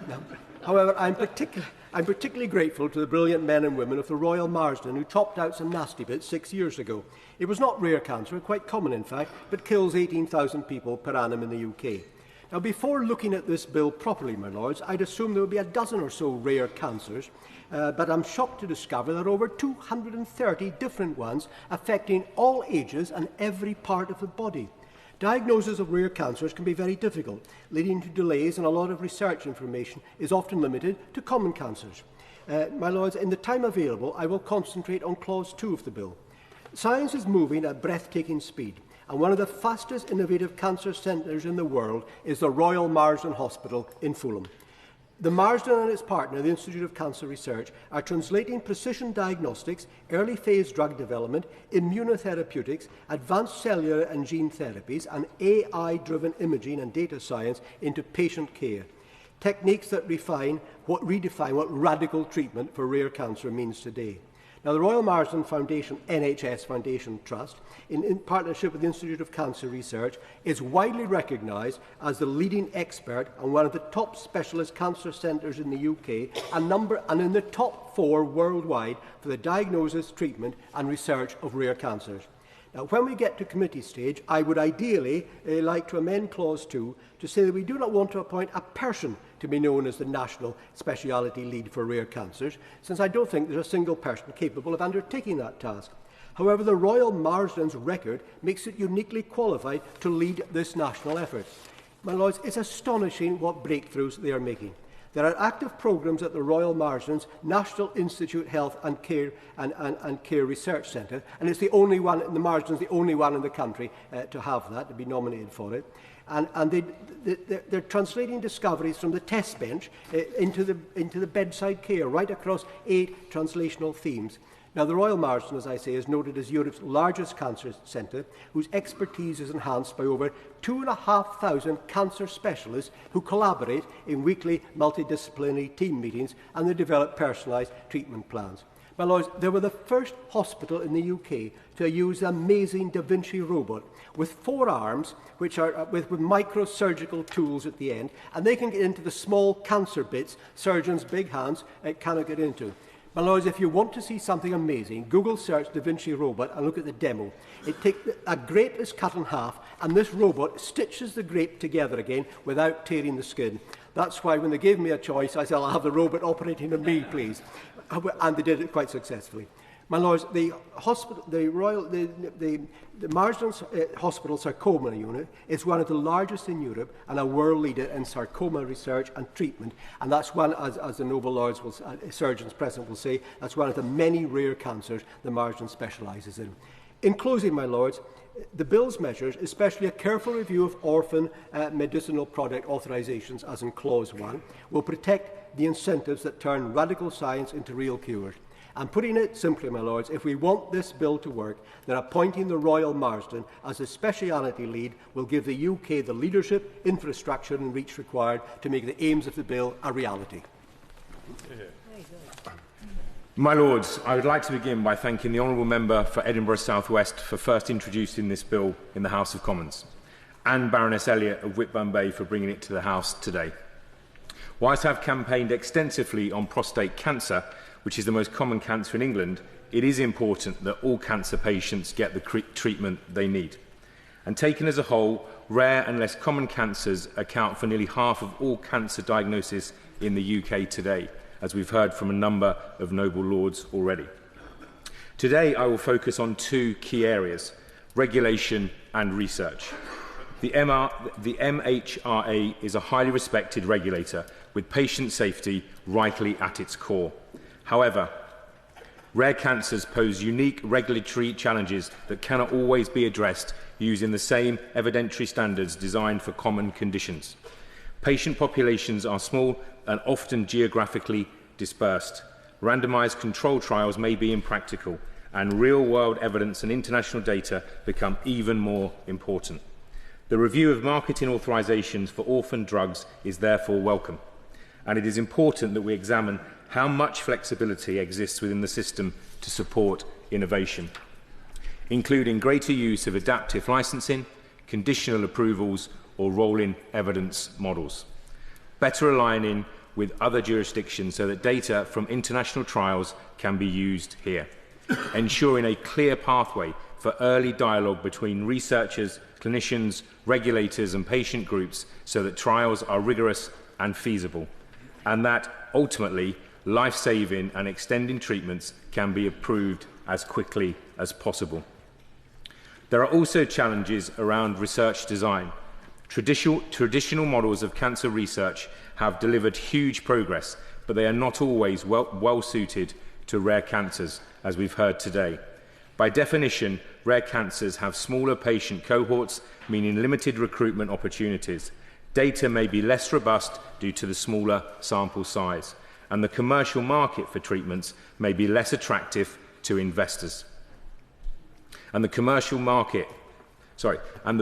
Now, however, I'm particularly grateful to the brilliant men and women of the Royal Marsden who chopped out some nasty bits 6 years ago. It was not rare cancer, quite common in fact, but kills 18,000 people per annum in the UK. Now, before looking at this bill properly, my lords, I'd assume there would be a dozen or so rare cancers, but I'm shocked to discover there are over 230 different ones affecting all ages and every part of the body. Diagnosis of rare cancers can be very difficult, leading to delays, and a lot of research information is often limited to common cancers. My lords, in the time available, I will concentrate on Clause 2 of the bill. Science is moving at breathtaking speed, and one of the fastest innovative cancer centres in the world is the Royal Marsden Hospital in Fulham. The Marsden and its partner, the Institute of Cancer Research, are translating precision diagnostics, early-phase drug development, immunotherapeutics, advanced cellular and gene therapies, and AI-driven imaging and data science into patient care. Techniques that redefine what radical treatment for rare cancer means today. Now, the Royal Marsden Foundation, NHS Foundation Trust, in partnership with the Institute of Cancer Research, is widely recognised as the leading expert and one of the top specialist cancer centres in the UK and in the top 4 worldwide for the diagnosis, treatment and research of rare cancers. Now, when we get to committee stage, I would ideally like to amend Clause 2 to say that we do not want to appoint a person to be known as the National Speciality Lead for Rare Cancers, since I don't think there's a single person capable of undertaking that task. However, the Royal Marsden's record makes it uniquely qualified to lead this national effort. My lords, it's astonishing what breakthroughs they are making. There are active programmes at the Royal Marsden's National Institute Health and Care Research Centre, and it's the only one in the Marsden's, the only one in the country to have that, to be nominated for it. And they're translating discoveries from the test bench into the bedside care, right across 8 translational themes. Now, the Royal Marsden, as I say, is noted as Europe's largest cancer centre, whose expertise is enhanced by over 2,500 cancer specialists who collaborate in weekly multidisciplinary team meetings, and they develop personalised treatment plans. My lords, they were the first hospital in the UK to use the amazing Da Vinci robot with 4 arms, which are with microsurgical tools at the end, and they can get into the small cancer bits surgeons' big hands cannot get into. My lords, if you want to see something amazing, Google search Da Vinci robot and look at the demo. A grape is cut in half, and this robot stitches the grape together again without tearing the skin. That's why when they gave me a choice, I said, I'll have the robot operating on me, please. And they did it quite successfully. My Lords, the Marsden Hospital Sarcoma Unit is one of the largest in Europe and a world leader in sarcoma research and treatment. And that's one, as the Noble Lords, surgeons present will say, that's one of the many rare cancers the Marsden specialises in. In closing, my Lords, the Bill's measures, especially a careful review of orphan medicinal product authorisations, as in Clause 1, will protect the incentives that turn radical science into real cures. And putting it simply, my Lords, if we want this bill to work, then appointing the Royal Marsden as a speciality lead will give the UK the leadership, infrastructure and reach required to make the aims of the bill a reality. My Lords, I would like to begin by thanking the Honourable Member for Edinburgh South West for first introducing this bill in the House of Commons, and Baroness Elliott of Whitburn Bay for bringing it to the House today. Whilst I have campaigned extensively on prostate cancer, which is the most common cancer in England, it is important that all cancer patients get the treatment they need. And taken as a whole, rare and less common cancers account for nearly half of all cancer diagnoses in the UK today, as we've heard from a number of Noble Lords already. Today, I will focus on two key areas: regulation and research. The MHRA is a highly respected regulator with patient safety rightly at its core. However, rare cancers pose unique regulatory challenges that cannot always be addressed using the same evidentiary standards designed for common conditions. Patient populations are small and often geographically dispersed. Randomised control trials may be impractical, and real-world evidence and international data become even more important. The review of marketing authorisations for orphan drugs is therefore welcome, and it is important that we examine how much flexibility exists within the system to support innovation, including greater use of adaptive licensing, conditional approvals or rolling evidence models, better aligning with other jurisdictions so that data from international trials can be used here, ensuring a clear pathway for early dialogue between researchers, clinicians, regulators and patient groups so that trials are rigorous and feasible, and that ultimately life-saving and extending treatments can be approved as quickly as possible. There are also challenges around research design. Traditional models of cancer research have delivered huge progress, but they are not always well suited to rare cancers, as we've heard today. By definition, rare cancers have smaller patient cohorts, meaning limited recruitment opportunities. Data may be less robust due to the smaller sample size, and the commercial market for treatments may be less attractive to investors. And the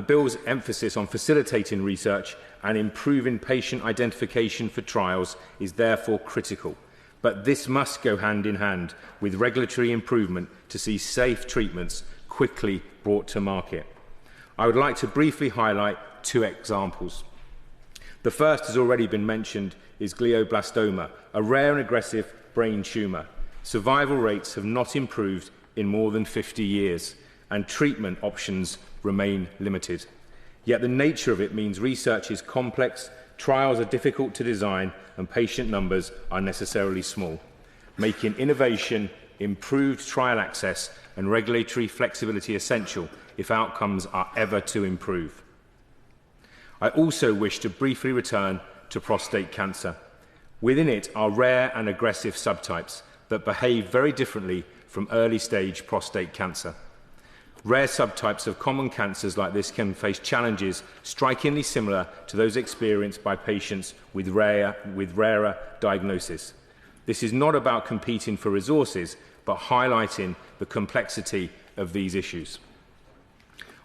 bill's emphasis on facilitating research and improving patient identification for trials is therefore critical. But this must go hand in hand with regulatory improvement to see safe treatments quickly brought to market. I would like to briefly highlight two examples. The first has already been mentioned, is glioblastoma, a rare and aggressive brain tumour. Survival rates have not improved in more than 50 years, and treatment options remain limited. Yet the nature of it means research is complex, trials are difficult to design, and patient numbers are necessarily small, making innovation, improved trial access, and regulatory flexibility essential if outcomes are ever to improve. I also wish to briefly return to prostate cancer. Within it are rare and aggressive subtypes that behave very differently from early-stage prostate cancer. Rare subtypes of common cancers like this can face challenges strikingly similar to those experienced by patients with rarer diagnosis. This is not about competing for resources, but highlighting the complexity of these issues.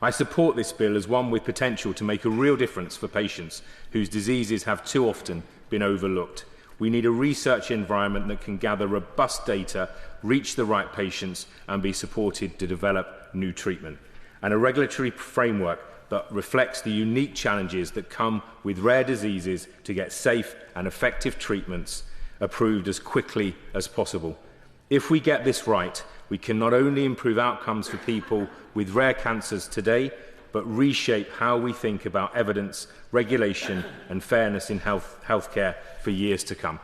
I support this bill as one with potential to make a real difference for patients whose diseases have too often been overlooked. We need a research environment that can gather robust data, reach the right patients, and be supported to develop new treatment, and a regulatory framework that reflects the unique challenges that come with rare diseases to get safe and effective treatments approved as quickly as possible. If we get this right, we can not only improve outcomes for people with rare cancers today, but reshape how we think about evidence, regulation and fairness in healthcare for years to come.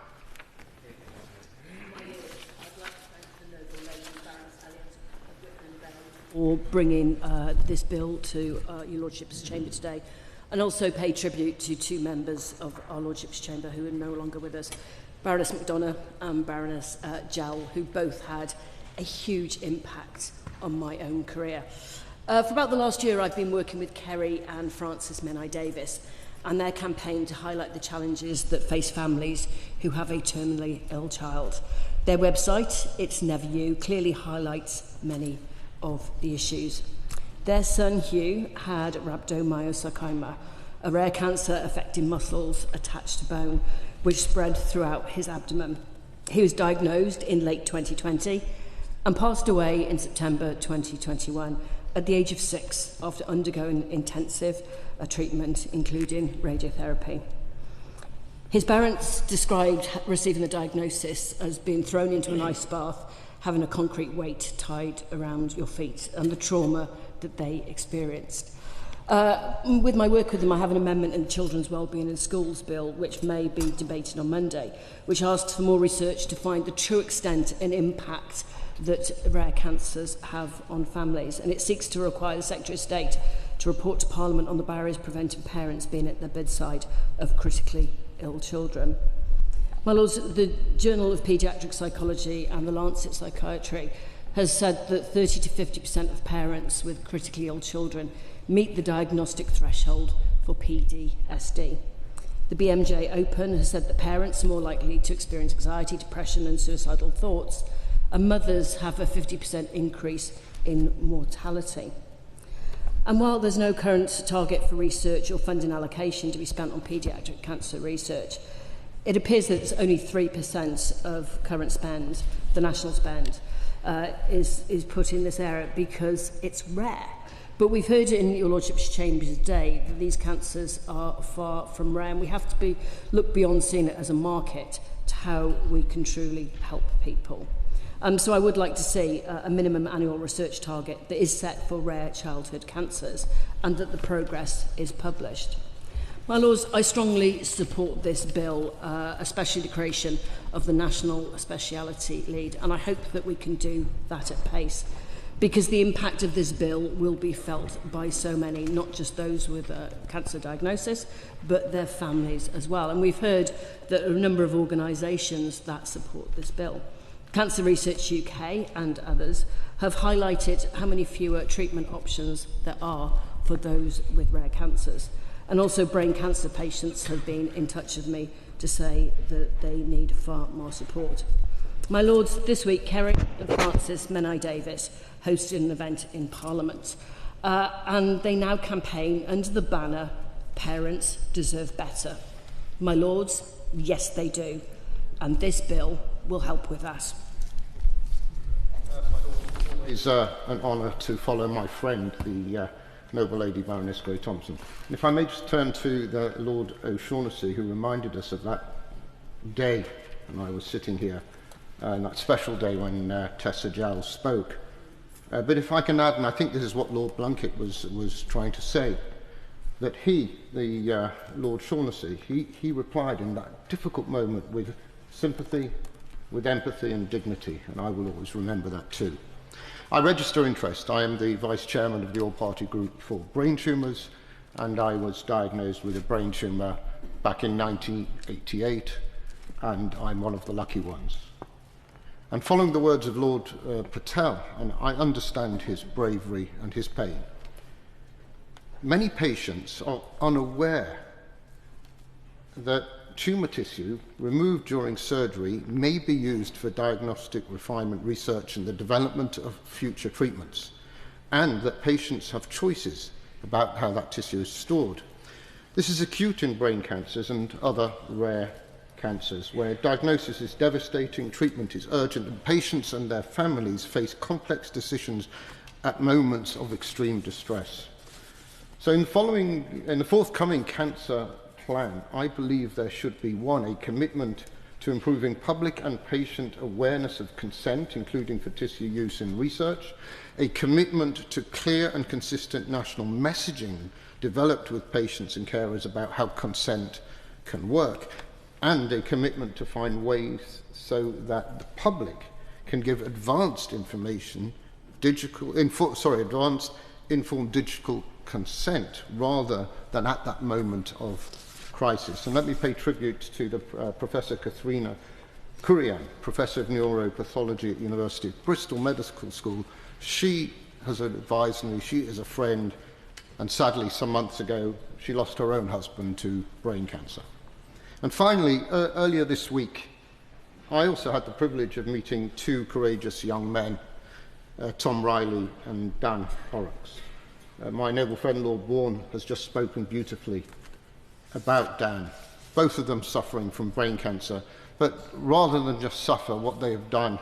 for bringing this bill to your Lordship's chamber today, and also pay tribute to two members of our Lordship's chamber who are no longer with us, Baroness McDonough and Baroness Jowell, who both had a huge impact on my own career. For about the last year, I've been working with Kerry and Frances Menai-Davis and their campaign to highlight the challenges that face families who have a terminally ill child. Their website, It's Never You, clearly highlights many of the issues. Their son, Hugh, had rhabdomyosarcoma, a rare cancer affecting muscles attached to bone, which spread throughout his abdomen. He was diagnosed in late 2020 and passed away in September 2021 at the age of 6 after undergoing intensive treatment, including radiotherapy. His parents described receiving the diagnosis as being thrown into an ice bath, having a concrete weight tied around your feet, and the trauma that they experienced. With my work with them, I have an amendment in the Children's Wellbeing in Schools Bill, which may be debated on Monday, which asks for more research to find the true extent and impact that rare cancers have on families. And it seeks to require the Secretary of State to report to Parliament on the barriers preventing parents being at the bedside of critically ill children. My Lords, the Journal of Paediatric Psychology and the Lancet Psychiatry has said that 30 to 50% of parents with critically ill children meet the diagnostic threshold for PTSD. The BMJ Open has said that parents are more likely to experience anxiety, depression and suicidal thoughts, and mothers have a 50% increase in mortality. And while there's no current target for research or funding allocation to be spent on paediatric cancer research, it appears that it's only 3% of current spend, the national spend, is put in this area because it's rare. But we've heard in your Lordship's chamber today that these cancers are far from rare, and we have to look beyond seeing it as a market to how we can truly help people. So I would like to see a minimum annual research target that is set for rare childhood cancers and that the progress is published. My Lords, I strongly support this bill, especially the creation of the National Speciality Lead, and I hope that we can do that at pace, because the impact of this bill will be felt by so many, not just those with a cancer diagnosis, but their families as well. And we've heard that a number of organisations that support this bill. Cancer Research UK and others have highlighted how many fewer treatment options there are for those with rare cancers. And also brain cancer patients have been in touch with me to say that they need far more support. My Lords, this week Kerry and Frances Menai-Davis hosted an event in Parliament and they now campaign under the banner, Parents Deserve Better. My Lords, yes they do, and this bill will help with that. It's an honour to follow my friend, the Noble Lady Baroness Grey-Thompson. And if I may just turn to the Lord O'Shaughnessy, who reminded us of that day when I was sitting here, and that special day when Tessa Jowell spoke. But if I can add, and I think this is what Lord Blunkett was trying to say, that he, the Lord Shaughnessy, he replied in that difficult moment with sympathy, with empathy and dignity, and I will always remember that too. I register interest. I am the Vice Chairman of the All-Party Group for Brain Tumours, and I was diagnosed with a brain tumour back in 1988, and I'm one of the lucky ones. And following the words of Lord Patel, and I understand his bravery and his pain, many patients are unaware that tumour tissue removed during surgery may be used for diagnostic refinement research and the development of future treatments, and that patients have choices about how that tissue is stored. This is acute in brain cancers and other rare cancers, where diagnosis is devastating, treatment is urgent, and patients and their families face complex decisions at moments of extreme distress. So in the forthcoming cancer plan, I believe there should be, one, a commitment to improving public and patient awareness of consent, including for tissue use in research, a commitment to clear and consistent national messaging developed with patients and carers about how consent can work, and a commitment to find ways so that the public can give advanced information advanced informed digital consent rather than at that moment of crisis. And let me pay tribute to the Professor Katharina Kurian, Professor of Neuropathology at University of Bristol Medical School. She has advised me, she is a friend, and sadly some months ago she lost her own husband to brain cancer. And finally, earlier this week, I also had the privilege of meeting two courageous young men, Tom Riley and Dan Horrocks. My noble friend Lord Bourne has just spoken beautifully about Dan, both of them suffering from brain cancer. But rather than just suffer, what they have done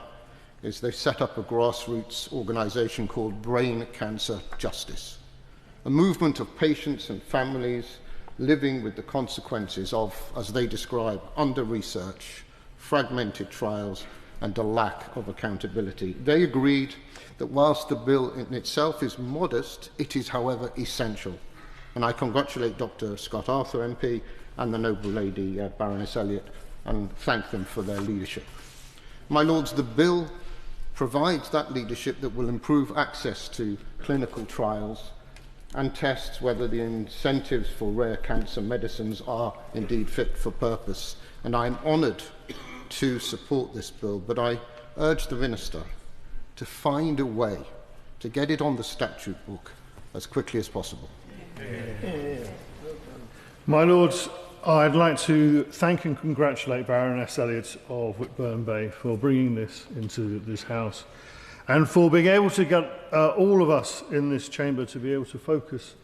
is they've set up a grassroots organisation called Brain Cancer Justice, a movement of patients and families living with the consequences of, as they describe, under-research, fragmented trials, and a lack of accountability. They agreed that whilst the bill in itself is modest, it is, however, essential. And I congratulate Dr. Scott Arthur MP and the noble lady Baroness Elliott and thank them for their leadership. My Lords, the bill provides that leadership that will improve access to clinical trials and tests whether the incentives for rare cancer medicines are indeed fit for purpose. And I'm honoured to support this bill, but I urge the Minister to find a way to get it on the statute book as quickly as possible. My Lords, I'd like to thank and congratulate Baroness Elliott of Whitburn Bay for bringing this into this House and for being able to get all of us in this chamber to be able to focus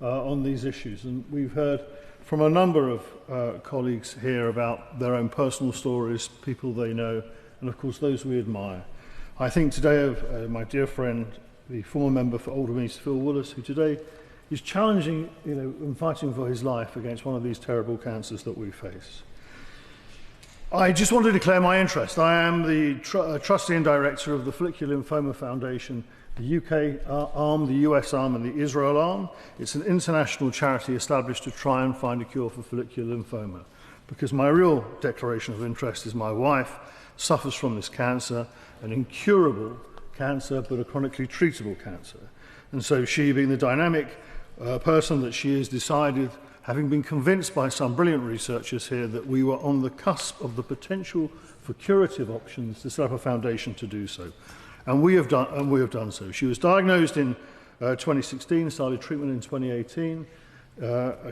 on these issues. And we've heard from a number of colleagues here about their own personal stories, people they know, and of course those we admire. I think today of my dear friend, the former member for Oldham East, Phil Willis, who today is challenging, and fighting for his life against one of these terrible cancers that we face. I just want to declare my interest. I am the trustee and director of the Follicular Lymphoma Foundation, the UK arm, the US arm, and the Israel arm. It's an international charity established to try and find a cure for follicular lymphoma. Because my real declaration of interest is my wife suffers from this cancer, an incurable cancer, but a chronically treatable cancer. And so she, being the dynamic person that she has, decided, having been convinced by some brilliant researchers here that we were on the cusp of the potential for curative options, to set up a foundation to do so. And we have done so. She was diagnosed in 2016, started treatment in 2018,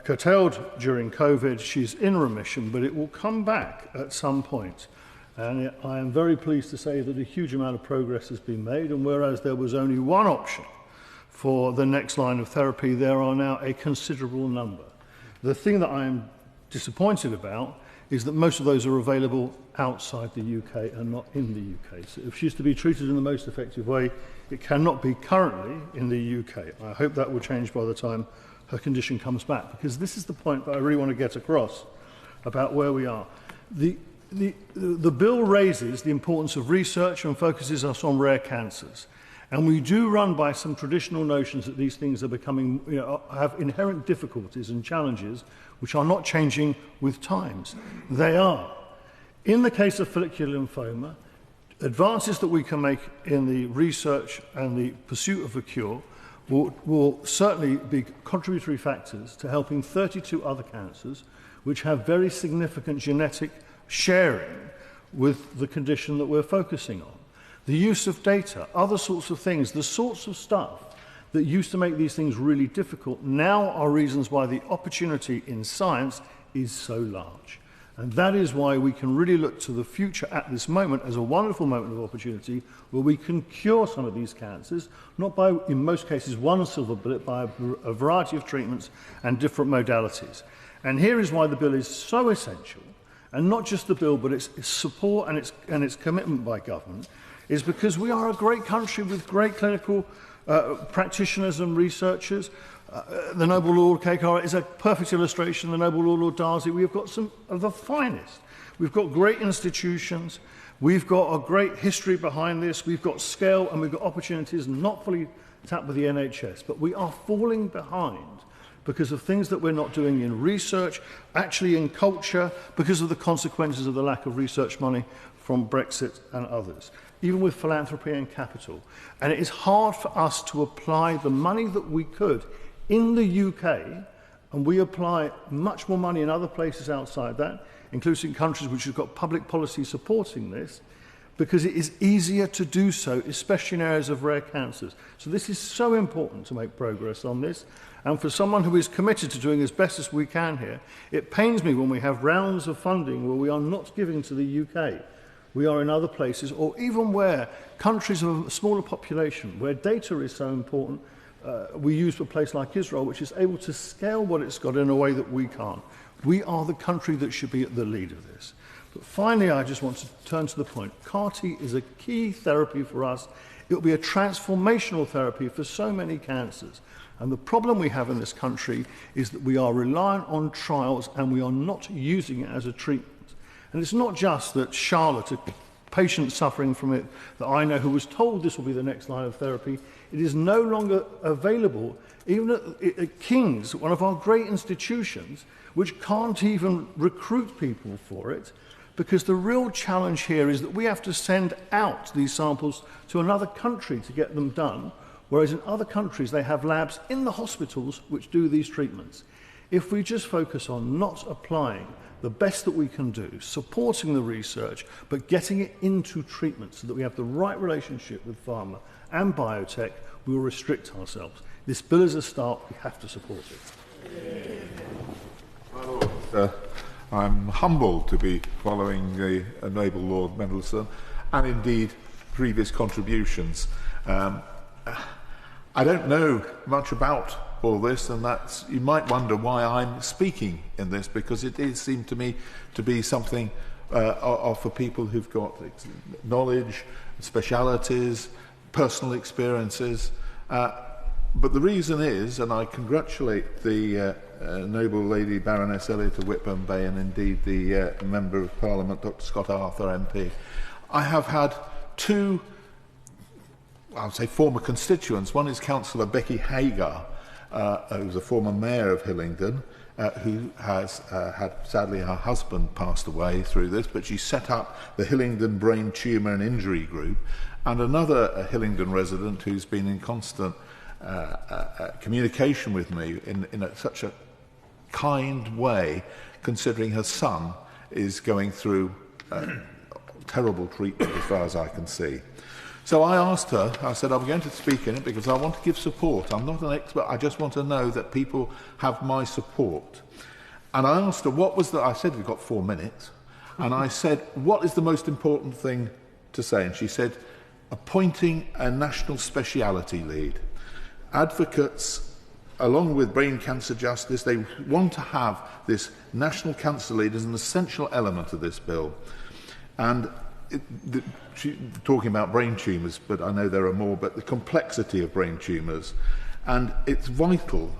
curtailed during COVID. She's in remission, but it will come back at some point. And I am very pleased to say that a huge amount of progress has been made, and whereas there was only one option for the next line of therapy, there are now a considerable number. The thing that I am disappointed about is that most of those are available outside the UK and not in the UK. So if she's to be treated in the most effective way, it cannot be currently in the UK. I hope that will change by the time her condition comes back, because this is the point that I really want to get across about where we are. The bill raises the importance of research and focuses us on rare cancers. And we do run by some traditional notions that these things are becoming, have inherent difficulties and challenges which are not changing with times. They are. In the case of follicular lymphoma, advances that we can make in the research and the pursuit of a cure will certainly be contributory factors to helping 32 other cancers which have very significant genetic sharing with the condition that we're focusing on. The use of data, other sorts of things, the sorts of stuff that used to make these things really difficult now are reasons why the opportunity in science is so large. And that is why we can really look to the future at this moment as a wonderful moment of opportunity where we can cure some of these cancers, not by, in most cases, one silver bullet, by a variety of treatments and different modalities. And here is why the bill is so essential, and not just the bill, but its support and its commitment by government, is because we are a great country with great clinical practitioners and researchers. The Noble Lord Kekar is a perfect illustration. The Noble Lord Darcy. We have got some of the finest. We've got great institutions. We've got a great history behind this. We've got scale and we've got opportunities not fully tapped with the NHS. But we are falling behind because of things that we're not doing in research, actually in culture, because of the consequences of the lack of research money from Brexit and others. even with philanthropy and capital. And it is hard for us to apply the money that we could in the UK, and we apply much more money in other places outside that, including countries which have got public policy supporting this, because it is easier to do so, especially in areas of rare cancers. So this is so important to make progress on this. And for someone who is committed to doing as best as we can here, it pains me when we have rounds of funding where we are not giving to the UK. We are in other places, or even where countries of a smaller population, where data is so important, we use a place like Israel, which is able to scale what it's got in a way that we can't. We are the country that should be at the lead of this. But finally, I just want to turn to the point. CAR-T is a key therapy for us. It will be a transformational therapy for so many cancers. And the problem we have in this country is that we are reliant on trials and we are not using it as a treatment. And it's not just that Charlotte, a patient suffering from it that I know who was told this will be the next line of therapy, it is no longer available, even at King's, one of our great institutions, which can't even recruit people for it, because the real challenge here is that we have to send out these samples to another country to get them done, whereas in other countries they have labs in the hospitals which do these treatments. If we just focus on not applying the best that we can do, supporting the research, but getting it into treatment so that we have the right relationship with pharma and biotech, we will restrict ourselves. This bill is a start, we have to support it. I'm humbled to be following the Noble Lord Mendelsohn and indeed previous contributions. I don't know much about all this, and that's, you might wonder why I'm speaking in this, because it does seem to me to be something for people who've got knowledge, specialities, personal experiences. But the reason is, and I congratulate the Noble Lady Baroness Elliot of Whitburn Bay and indeed the Member of Parliament, Dr. Scott Arthur MP. I have had two, I'll say, former constituents. One is Councillor Becky Hagar, who's a former mayor of Hillingdon, who has had, sadly, her husband passed away through this, but she set up the Hillingdon Brain Tumour and Injury Group, and another Hillingdon resident who's been in constant communication with me in such a kind way, considering her son is going through terrible treatment as far as I can see. So I asked her, I said, I'm going to speak in it because I want to give support. I'm not an expert, I just want to know that people have my support. And I asked her, what was the, I said, we've got 4 minutes, and I said, what is the most important thing to say? And she said, appointing a national speciality lead. Advocates, along with Brain Cancer Justice, they want to have this national cancer lead as an essential element of this bill. And talking about brain tumours, but I know there are more, but the complexity of brain tumours. And it's vital,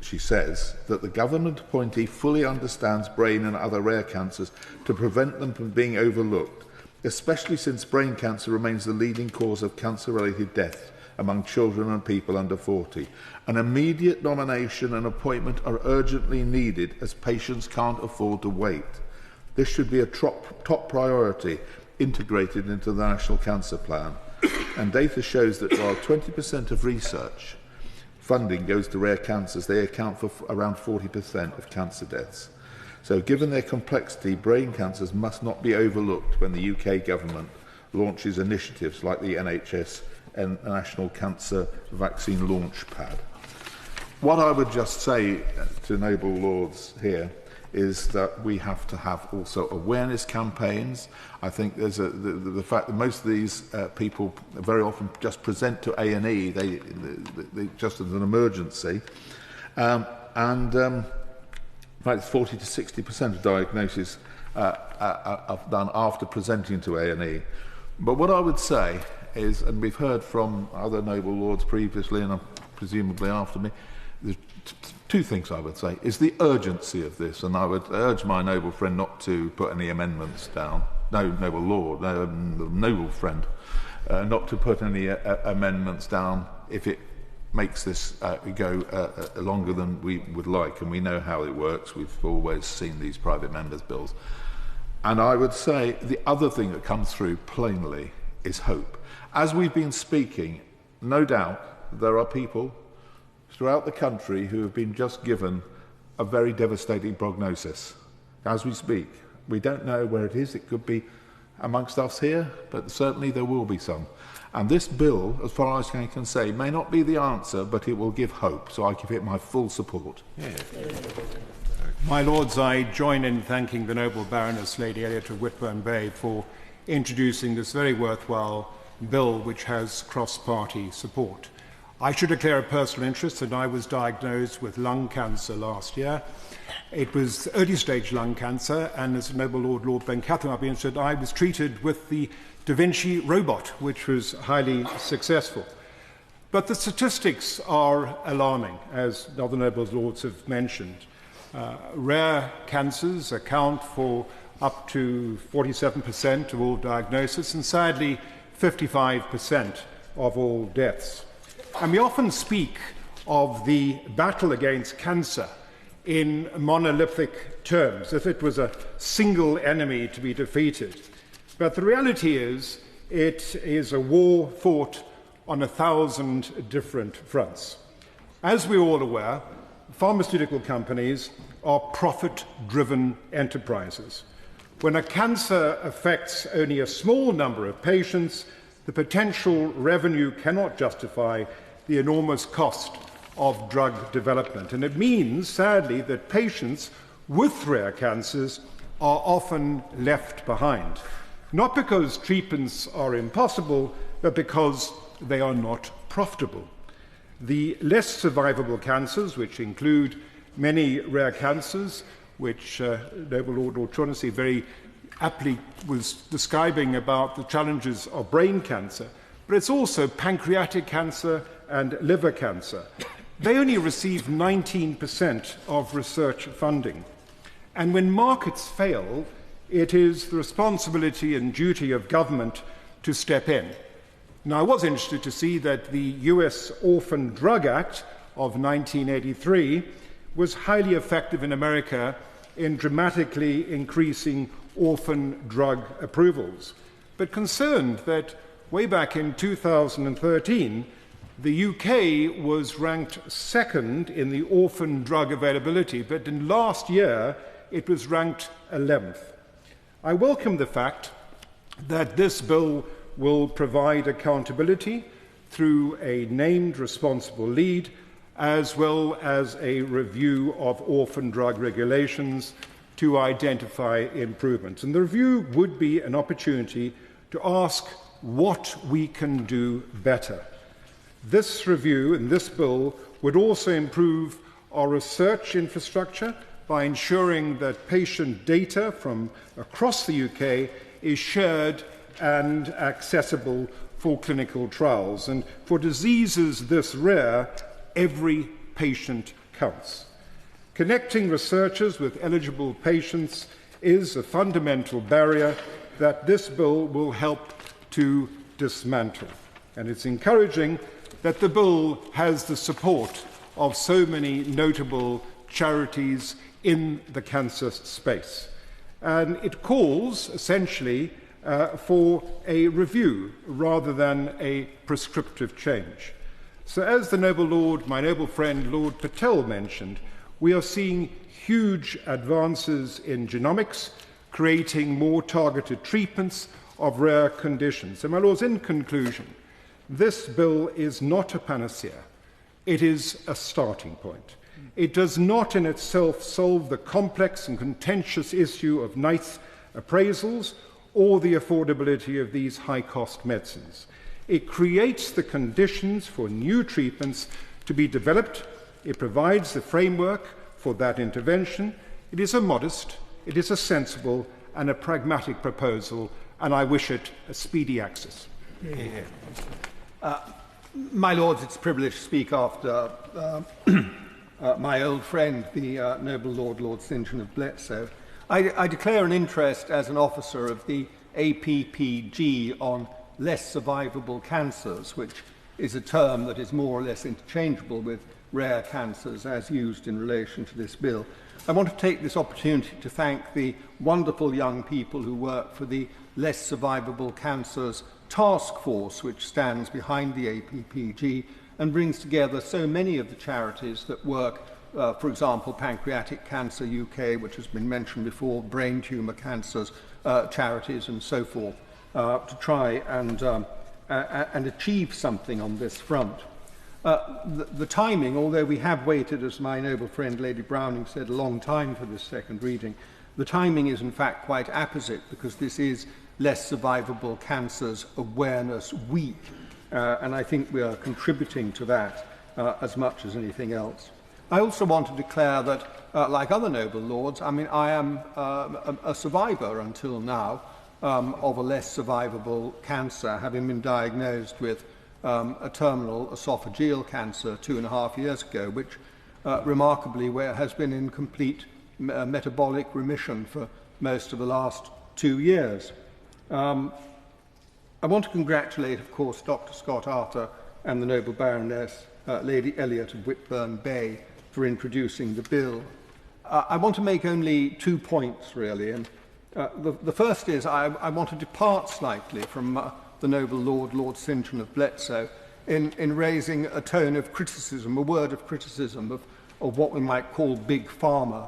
she says, that the government appointee fully understands brain and other rare cancers to prevent them from being overlooked, especially since brain cancer remains the leading cause of cancer-related death among children and people under 40. An immediate nomination and appointment are urgently needed as patients can't afford to wait. This should be a top priority, integrated into the National Cancer Plan. And data shows that while 20% of research funding goes to rare cancers, they account for around 40% of cancer deaths. So given their complexity, brain cancers must not be overlooked when the UK government launches initiatives like the NHS and National Cancer Vaccine Launch Pad. What I would just say to Noble Lords here is that we have to have also awareness campaigns. I think there's the fact that most of these people very often just present to A&E, they just as an emergency. In fact, 40 to 60% of diagnoses are done after presenting to A&E. But what I would say is, and we've heard from other Noble Lords previously and presumably after me, there's two things I would say, is the urgency of this, and I would urge my noble friend not to put any amendments down, no Noble Lord, no noble friend, not to put any amendments down if it makes this go longer than we would like, and we know how it works, we've always seen these private members' bills. And I would say the other thing that comes through plainly is hope. As we've been speaking, no doubt there are people throughout the country who have been just given a very devastating prognosis. As we speak, we don't know where it is. It could be amongst us here, but certainly there will be some. And this bill, as far as I can say, may not be the answer, but it will give hope. So I give it my full support. Yeah. My Lords, I join in thanking the noble Baroness Lady Elliot of Whitburn Bay for introducing this very worthwhile bill which has cross-party support. I should declare a personal interest that I was diagnosed with lung cancer last year. It was early-stage lung cancer, and as the noble Lord Ben Catherine said, I was treated with the Da Vinci robot, which was highly successful. But the statistics are alarming, as other noble lords have mentioned. Rare cancers account for up to 47% of all diagnoses, and sadly 55% of all deaths. And we often speak of the battle against cancer in monolithic terms, if it was a single enemy to be defeated. But the reality is, it is a war fought on 1,000 different fronts. As we're all aware, pharmaceutical companies are profit-driven enterprises. When a cancer affects only a small number of patients, the potential revenue cannot justify the enormous cost of drug development. And it means, sadly, that patients with rare cancers are often left behind. Not because treatments are impossible, but because they are not profitable. The less survivable cancers, which include many rare cancers, which noble Lord O'Shaughnessy very aptly was describing about the challenges of brain cancer, but it's also pancreatic cancer and liver cancer. They only receive 19% of research funding. And when markets fail, it is the responsibility and duty of government to step in. Now, I was interested to see that the US Orphan Drug Act of 1983 was highly effective in America in dramatically increasing orphan drug approvals, but concerned that way back in 2013, the UK was ranked second in the orphan drug availability, but in last year it was ranked 11th. I welcome the fact that this bill will provide accountability through a named responsible lead, as well as a review of orphan drug regulations to identify improvements. And the review would be an opportunity to ask what we can do better. This review and this bill would also improve our research infrastructure by ensuring that patient data from across the UK is shared and accessible for clinical trials. And for diseases this rare, every patient counts. Connecting researchers with eligible patients is a fundamental barrier that this bill will help to dismantle. And it's encouraging that the bill has the support of so many notable charities in the cancer space. And it calls, essentially, for a review rather than a prescriptive change. So as the noble Lord, my noble friend Lord Patel mentioned, we are seeing huge advances in genomics, creating more targeted treatments of rare conditions. And my Lords, in conclusion, this bill is not a panacea. It is a starting point. It does not in itself solve the complex and contentious issue of NICE appraisals or the affordability of these high-cost medicines. It creates the conditions for new treatments to be developed. It provides the framework for that intervention. It is a modest, it is a sensible and a pragmatic proposal, and I wish it a speedy access. My Lords, it's a privilege to speak after my old friend, the noble Lord St. John of Bletsoe. I declare an interest as an officer of the APPG on less survivable cancers, which is a term that is more or less interchangeable with rare cancers as used in relation to this bill. I want to take this opportunity to thank the wonderful young people who work for the Less Survivable Cancers task force which stands behind the APPG and brings together so many of the charities that work, for example, Pancreatic Cancer UK, which has been mentioned before, brain tumour cancers, charities and so forth, to try and achieve something on this front. The timing, although we have waited, as my noble friend Lady Browning said, a long time for this second reading, the timing is in fact quite apposite because this is Less Survivable Cancers Awareness Week, and I think we are contributing to that as much as anything else. I also want to declare that, like other noble lords, I mean, I am a survivor until now of a less survivable cancer, having been diagnosed with a terminal esophageal cancer 2.5 years ago, which remarkably has been in complete metabolic remission for most of the last 2 years. I want to congratulate, of course, Dr. Scott Arthur and the noble Baroness Lady Elliot of Whitburn Bay for introducing the bill. I want to make only 2 points, really. And the first is I want to depart slightly from the noble Lord St. John of Bletsoe in raising a tone of criticism, a word of criticism of what we might call big pharma.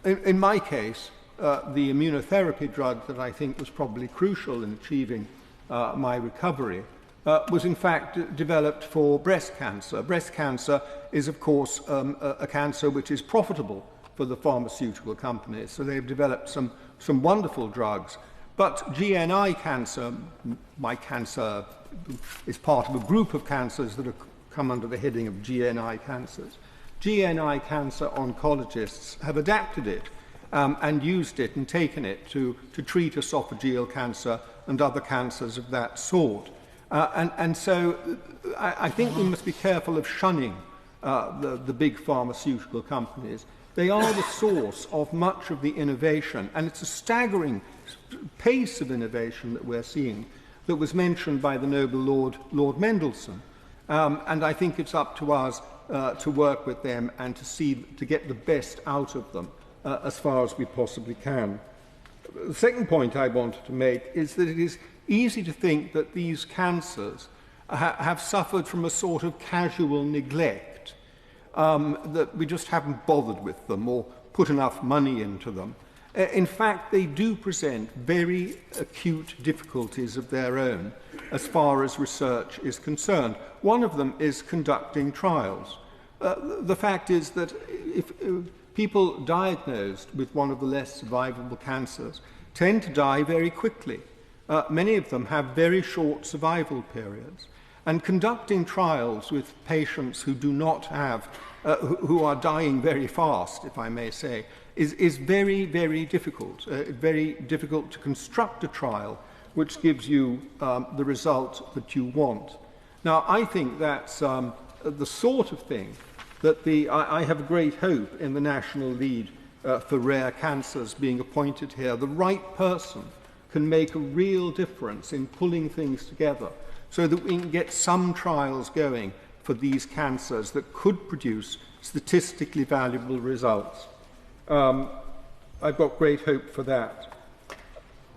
In my case, the immunotherapy drug that I think was probably crucial in achieving my recovery was in fact developed for breast cancer. Breast cancer is, of course, a cancer which is profitable for the pharmaceutical companies, so they've developed some wonderful drugs. But GNI cancer, my cancer, is part of a group of cancers that have come under the heading of GNI cancers. GNI cancer oncologists have adapted it and used it and taken it to treat esophageal cancer and other cancers of that sort. And so I think we must be careful of shunning the big pharmaceutical companies. They are the source of much of the innovation, and it's a staggering pace of innovation that we're seeing that was mentioned by the noble Lord Mendelssohn. And I think it's up to us to work with them and to get the best out of them as far as we possibly can. The second point I wanted to make is that it is easy to think that these cancers have suffered from a sort of casual neglect, that we just haven't bothered with them or put enough money into them. In fact, they do present very acute difficulties of their own as far as research is concerned. One of them is conducting trials. The fact is that if people diagnosed with one of the less survivable cancers tend to die very quickly. Many of them have very short survival periods. And conducting trials with patients who do not have, who are dying very fast, if I may say, is very, very difficult. Very difficult to construct a trial which gives you the result that you want. Now, I think that's the sort of thing that I have great hope in the National Lead for Rare Cancers being appointed here. The right person can make a real difference in pulling things together so that we can get some trials going for these cancers that could produce statistically valuable results. I've got great hope for that.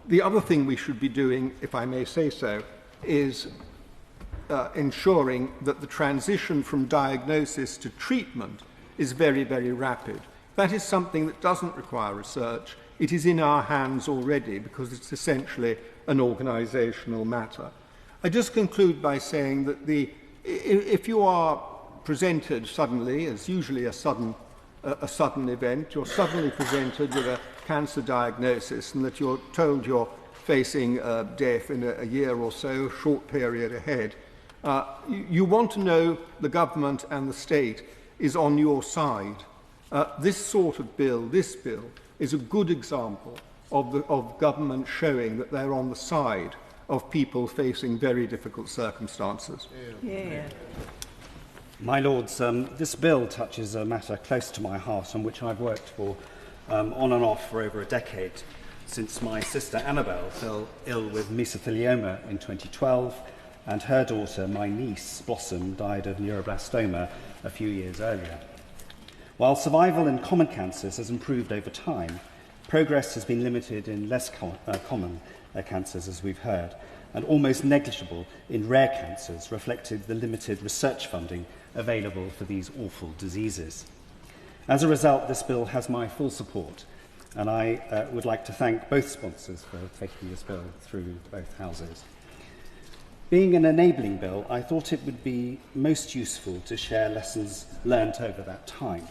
The other thing we should be doing, if I may say so, is ensuring that the transition from diagnosis to treatment is very, very rapid. That is something that doesn't require research. It is in our hands already because it's essentially an organisational matter. I just conclude by saying that if you are presented suddenly, as usually a sudden event, you're suddenly presented with a cancer diagnosis and that you're told you're facing death in a year or so, a short period ahead, you want to know the government and the state is on your side. This sort of bill, this bill, is a good example of government showing that they're on the side of people facing very difficult circumstances. Yeah. My Lords, this bill touches a matter close to my heart on which I've worked for on and off for over a decade, since my sister Annabelle fell ill with mesothelioma in 2012 and her daughter, my niece Blossom, died of neuroblastoma a few years earlier. While survival in common cancers has improved over time, progress has been limited in less common cancers, as we've heard, and almost negligible in rare cancers, reflecting the limited research funding available for these awful diseases. As a result, this bill has my full support, and I would like to thank both sponsors for taking this bill through both houses. Being an enabling bill, I thought it would be most useful to share lessons learnt over that time,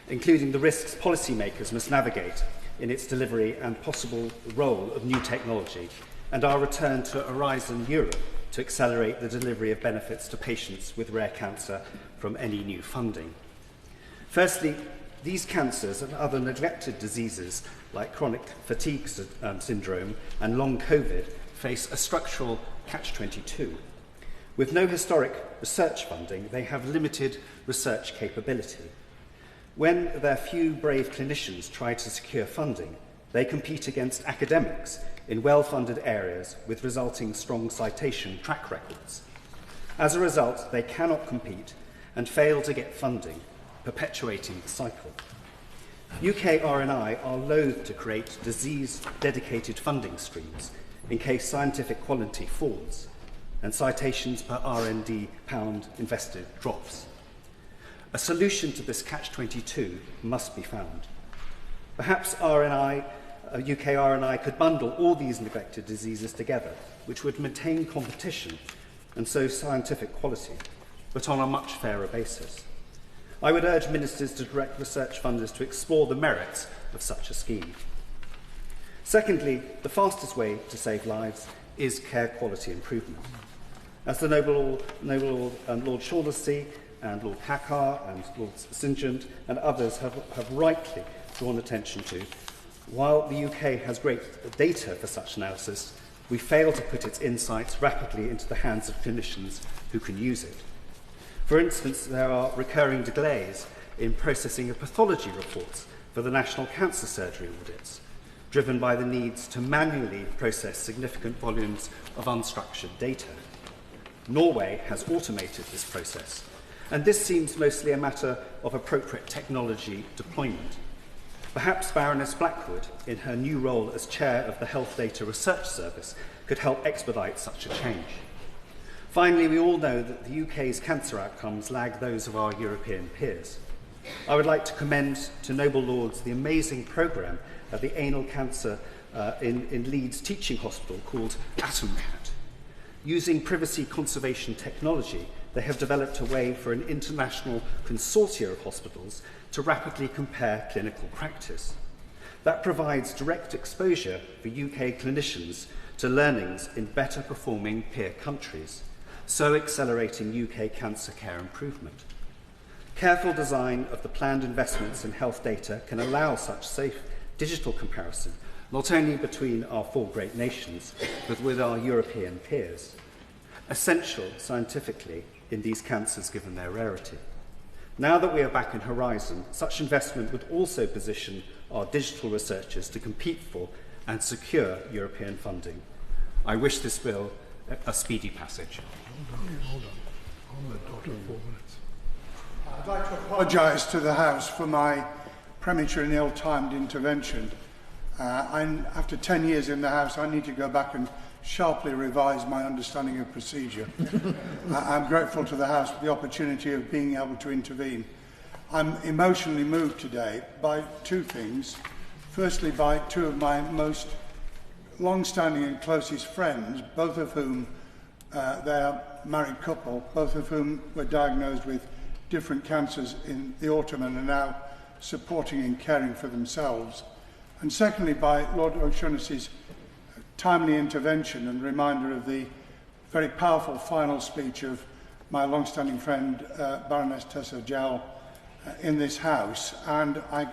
including the risks policymakers must navigate in its delivery and possible role of new technology, and our return to Horizon Europe to accelerate the delivery of benefits to patients with rare cancer from any new funding. Firstly, these cancers and other neglected diseases like chronic fatigue syndrome and long COVID face a structural catch-22. With no historic research funding, they have limited research capability. When their few brave clinicians try to secure funding, they compete against academics in well-funded areas with resulting strong citation track records. As a result, they cannot compete and fail to get funding, perpetuating the cycle. UK R&I are loath to create disease-dedicated funding streams in case scientific quality falls and citations per R&D pound invested drops. A solution to this catch-22 must be found. Perhaps UK R&I could bundle all these neglected diseases together, which would maintain competition and so scientific quality, but on a much fairer basis. I would urge ministers to direct research funders to explore the merits of such a scheme. Secondly, the fastest way to save lives is care quality improvement. As the Noble Lord Shaughnessy and Lord Hackar and Lord St John and others have rightly drawn attention to, while the UK has great data for such analysis, we fail to put its insights rapidly into the hands of clinicians who can use it. For instance, there are recurring delays in processing of pathology reports for the National Cancer Surgery audits, driven by the needs to manually process significant volumes of unstructured data. Norway has automated this process, and this seems mostly a matter of appropriate technology deployment. Perhaps Baroness Blackwood, in her new role as chair of the Health Data Research Service, could help expedite such a change. Finally, we all know that the UK's cancer outcomes lag those of our European peers. I would like to commend to Noble Lords the amazing programme of the anal cancer in Leeds Teaching Hospital called AtomCat. Using privacy conservation technology, they have developed a way for an international consortia of hospitals to rapidly compare clinical practice. That provides direct exposure for UK clinicians to learnings in better performing peer countries, so accelerating UK cancer care improvement. Careful design of the planned investments in health data can allow such safe digital comparison, not only between our four great nations, but with our European peers. Essential scientifically in these cancers given their rarity. Now that we are back in Horizon, such investment would also position our digital researchers to compete for and secure European funding. I wish this bill a speedy passage. Hold on. I'd like to apologise to the House for my premature and ill-timed intervention. After 10 years in the House, I need to go back and sharply revise my understanding of procedure. I'm grateful to the House for the opportunity of being able to intervene. I'm emotionally moved today by two things. Firstly, by two of my most long-standing and closest friends, both of whom they're a married couple, both of whom were diagnosed with different cancers in the autumn and are now supporting and caring for themselves. And secondly, by Lord O'Shaughnessy's timely intervention and reminder of the very powerful final speech of my long-standing friend, Baroness Tessa Jowell, in this House. And I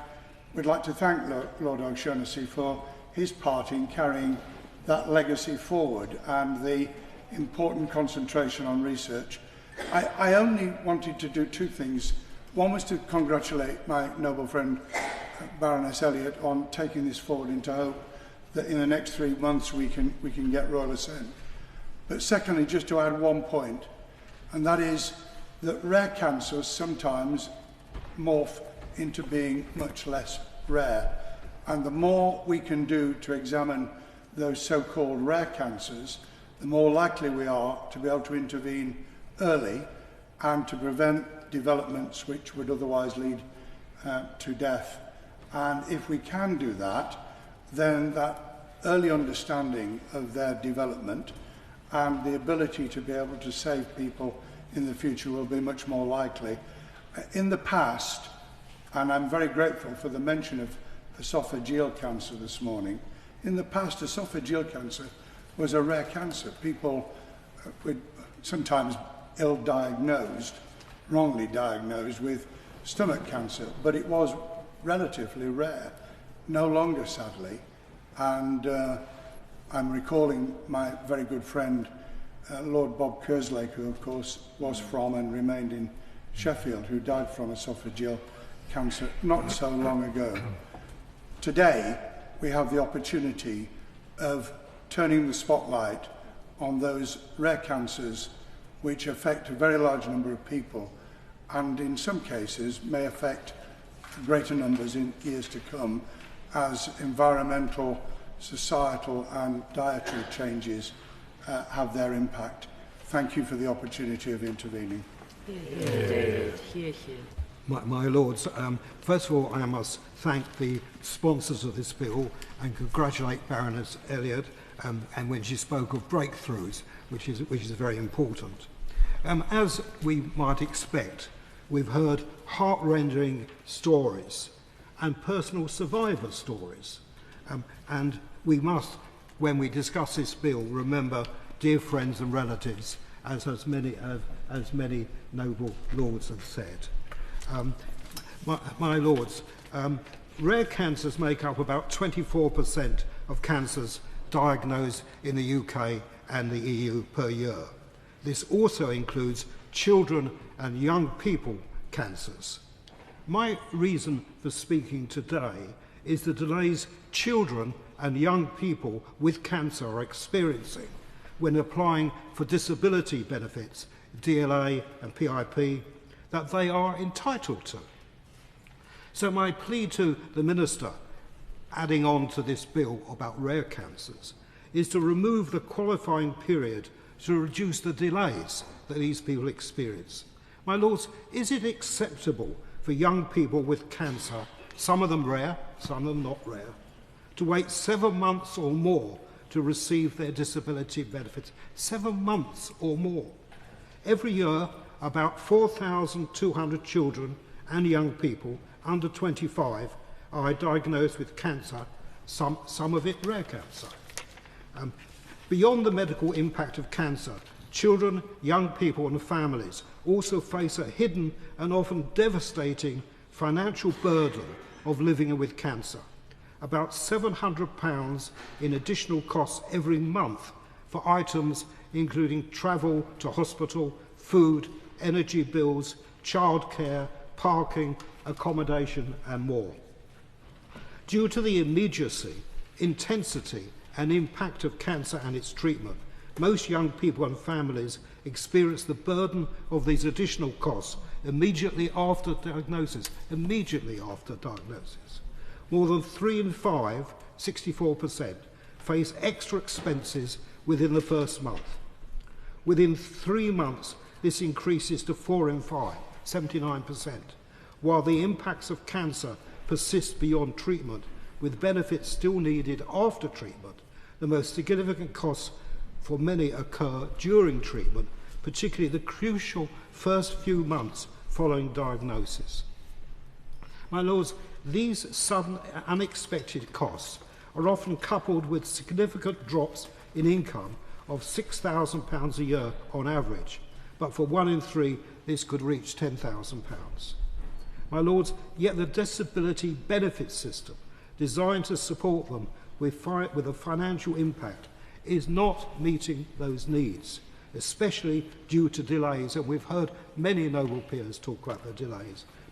would like to thank Lord O'Shaughnessy for his part in carrying that legacy forward and the important concentration on research. I only wanted to do two things. One was to congratulate my noble friend, Baroness Elliott, on taking this forward into hope that in the next 3 months we can get royal assent. But secondly, just to add one point, and that is that rare cancers sometimes morph into being much less rare. And the more we can do to examine those so-called rare cancers, the more likely we are to be able to intervene early and to prevent developments which would otherwise lead to death. And if we can do that, then that early understanding of their development and the ability to be able to save people in the future will be much more likely. In the past, and I'm very grateful for the mention of esophageal cancer this morning, in the past esophageal cancer was a rare cancer. People were sometimes ill-diagnosed, wrongly diagnosed with stomach cancer, but it was relatively rare, no longer sadly. And I'm recalling my very good friend Lord Bob Kerslake, who of course was from and remained in Sheffield, who died from esophageal cancer not so long ago. Today we have the opportunity of turning the spotlight on those rare cancers which affect a very large number of people and in some cases may affect greater numbers in years to come as environmental, societal and dietary changes have their impact. Thank you for the opportunity of intervening. My Lords, first of all I must thank the sponsors of this bill and congratulate Baroness Elliott and when she spoke of breakthroughs, which is very important. As we might expect, we've heard heart-rending stories and personal survivor stories. And we must, when we discuss this bill, remember dear friends and relatives, as many noble lords have said. My Lords, rare cancers make up about 24% of cancers diagnosed in the UK and the EU per year. This also includes children and young people cancers. My reason for speaking today is the delays children and young people with cancer are experiencing when applying for disability benefits, DLA and PIP, that they are entitled to. So my plea to the Minister, adding on to this bill about rare cancers, is to remove the qualifying period to reduce the delays that these people experience. My Lords, is it acceptable for young people with cancer, some of them rare, some of them not rare, to wait 7 months or more to receive their disability benefits? 7 months or more. Every year, about 4,200 children and young people under 25 are diagnosed with cancer, some of it rare cancer. Beyond the medical impact of cancer, children, young people and families also face a hidden and often devastating financial burden of living with cancer. About £700 in additional costs every month for items including travel to hospital, food, energy bills, childcare, parking, accommodation and more. Due to the immediacy, intensity and impact of cancer and its treatment, most young people and families experience the burden of these additional costs immediately after diagnosis. More than 3 in 5, 64%, face extra expenses within the first month. Within 3 months, this increases to 4 in 5, 79%, while the impacts of cancer persist beyond treatment, with benefits still needed after treatment. The most significant costs for many occur during treatment, particularly the crucial first few months following diagnosis. My Lords, these sudden unexpected costs are often coupled with significant drops in income of £6,000 a year on average, but for 1 in 3 this could reach £10,000. My Lords, yet the disability benefit system designed to support them with a financial impact is not meeting those needs, especially due to delays, and we've heard many noble peers talk about the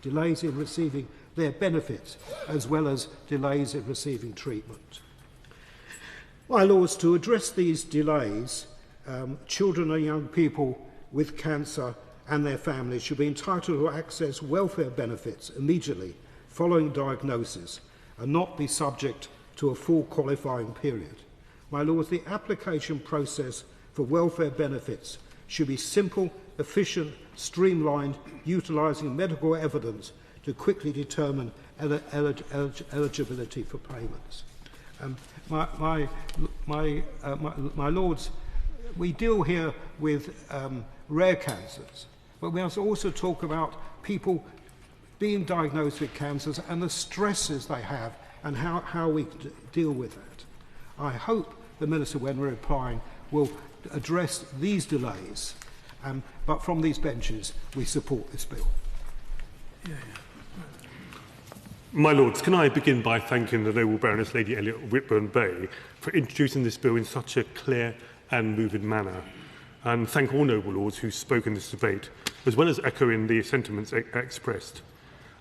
delays in receiving their benefits as well as delays in receiving treatment. My Lords, to address these delays, children and young people with cancer and their families should be entitled to access welfare benefits immediately following diagnosis and not be subject to a full qualifying period. My Lords, the application process for welfare benefits should be simple, efficient, streamlined, utilising medical evidence to quickly determine eligibility for payments. My Lords, we deal here with rare cancers, but we must also talk about people being diagnosed with cancers and the stresses they have and how we deal with that. I hope the Minister, when replying, will address these delays, but from these benches we support this bill. My Lords, can I begin by thanking the Noble Baroness Lady Elliot of Whitburn Bay for introducing this bill in such a clear and moving manner, and thank all Noble Lords who spoke in this debate, as well as echoing the sentiments expressed.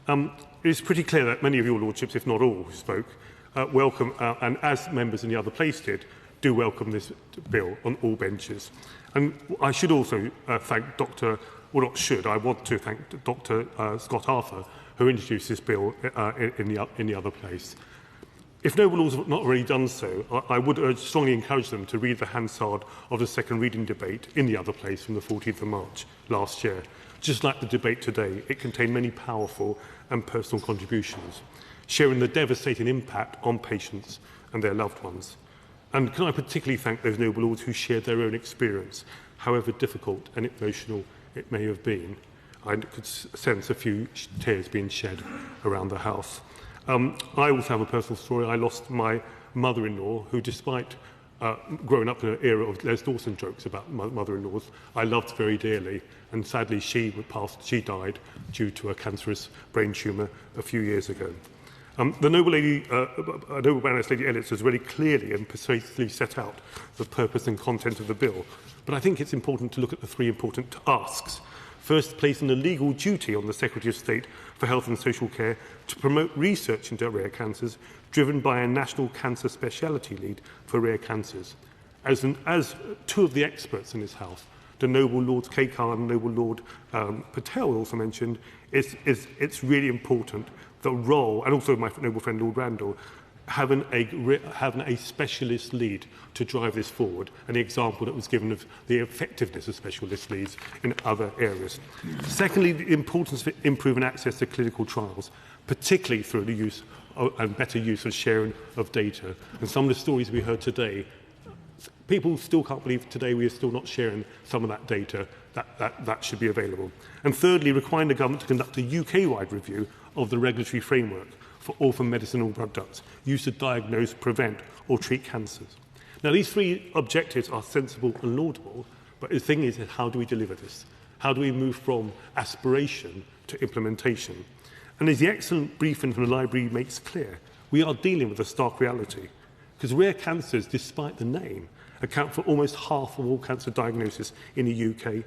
It is pretty clear that many of your Lordships, if not all who spoke, welcome, and as members in the other place did, do welcome this bill on all benches. And I should also thank Dr. Well, not should, I want to thank Dr. Scott Arthur, who introduced this bill in the other place. If Noble Lords have not already done so, I would strongly encourage them to read the Hansard of the second reading debate in the other place from the 14th of March last year. Just like the debate today, it contained many powerful and personal contributions, sharing the devastating impact on patients and their loved ones. And can I particularly thank those Noble Lords who shared their own experience, however difficult and emotional it may have been. I could sense a few tears being shed around the house. I also have a personal story. I lost my mother-in-law, who, despite growing up in an era of Les Dawson jokes about mother-in-laws, I loved very dearly. And sadly, she died due to a cancerous brain tumour a few years ago. The Noble Baroness Lady Elliot has very clearly and persuasively set out the purpose and content of the bill. But I think it's important to look at the three important asks. First, placing a legal duty on the Secretary of State for Health and Social Care to promote research into rare cancers, driven by a National Cancer Speciality Lead for Rare Cancers. As two of the experts in this House, the Noble Lords Kekar and Noble Lord Patel also mentioned, it's really important the role, and also my noble friend Lord Randall, having a specialist lead to drive this forward, and the example that was given of the effectiveness of specialist leads in other areas. Secondly, the importance of improving access to clinical trials, particularly through the use and better use of sharing of data. And some of the stories we heard today, people still can't believe today we are still not sharing some of that data that should be available. And thirdly, requiring the government to conduct a UK-wide review of the regulatory framework for orphan medicinal products used to diagnose, prevent or treat cancers. Now, these three objectives are sensible and laudable, but the thing is, how do we deliver this? How do we move from aspiration to implementation? And as the excellent briefing from the library makes clear, we are dealing with a stark reality, because rare cancers, despite the name, account for almost half of all cancer diagnoses in the UK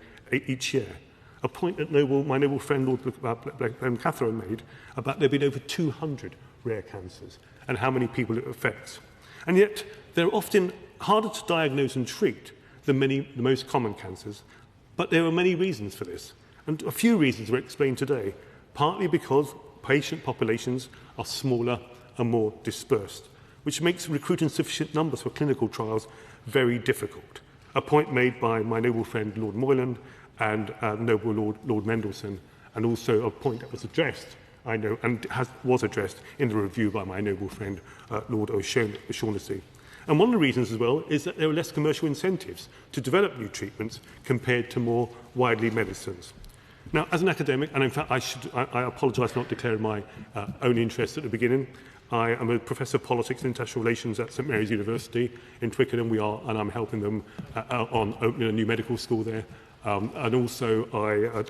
each year. A point that my noble friend Lord Catherine made about there being over 200 rare cancers and how many people it affects. And yet, they're often harder to diagnose and treat than the most common cancers, but there are many reasons for this. And a few reasons were explained today, partly because patient populations are smaller and more dispersed, which makes recruiting sufficient numbers for clinical trials very difficult. A point made by my noble friend Lord Moyland and noble Lord Mendelssohn, and also a point that was addressed, I know, and was addressed in the review by my noble friend Lord O'Shaughnessy. And one of the reasons as well is that there are less commercial incentives to develop new treatments compared to more widely medicines. Now, as an academic, and in fact I apologise for not declaring my own interest at the beginning, I am a Professor of Politics and International Relations at St Mary's University in Twickenham. And I'm helping them on opening a new medical school there. And also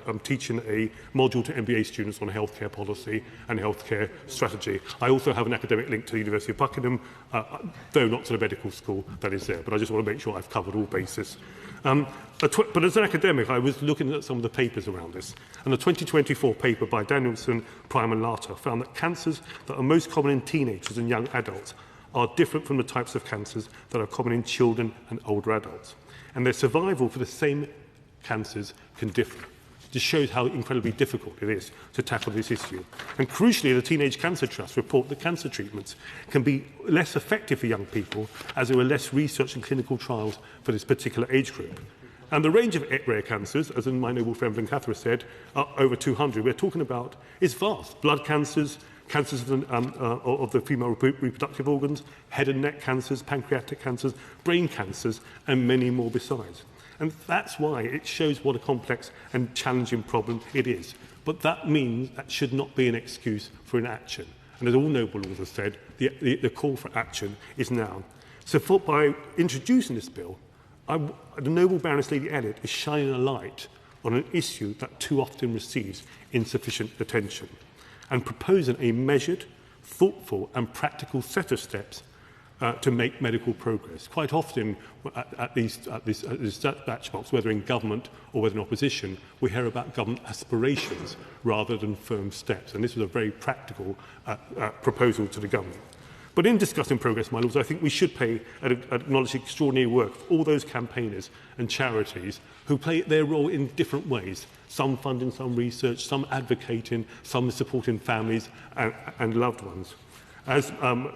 I'm teaching a module to MBA students on healthcare policy and healthcare strategy. I also have an academic link to the University of Buckingham, though not to the medical school that is there, but I just want to make sure I've covered all bases. But as an academic, I was looking at some of the papers around this, and the 2024 paper by Danielson, Prime and Lata found that cancers that are most common in teenagers and young adults are different from the types of cancers that are common in children and older adults, and their survival for the same cancers can differ. just shows how incredibly difficult it is to tackle this issue. And crucially, the Teenage Cancer Trust report that cancer treatments can be less effective for young people as there are less research and clinical trials for this particular age group. And the range of rare cancers, as my noble friend Blancathra said, over 200 we're talking about, is vast. Blood cancers, cancers of the female reproductive organs, head and neck cancers, pancreatic cancers, brain cancers, and many more besides. And that's why it shows what a complex and challenging problem it is. But that means that should not be an excuse for inaction. And as all noble lords have said, the call for action is now. So by introducing this bill, the noble Baroness Lady Elliot is shining a light on an issue that too often receives insufficient attention, and proposing a measured, thoughtful and practical set of steps to make medical progress. Quite often at this dispatch box, whether in government or whether in opposition, we hear about government aspirations rather than firm steps. And this was a very practical proposal to the government. But in discussing progress, my lords, I think we should acknowledge the extraordinary work of all those campaigners and charities who play their role in different ways, some funding, some research, some advocating, some supporting families and loved ones. As the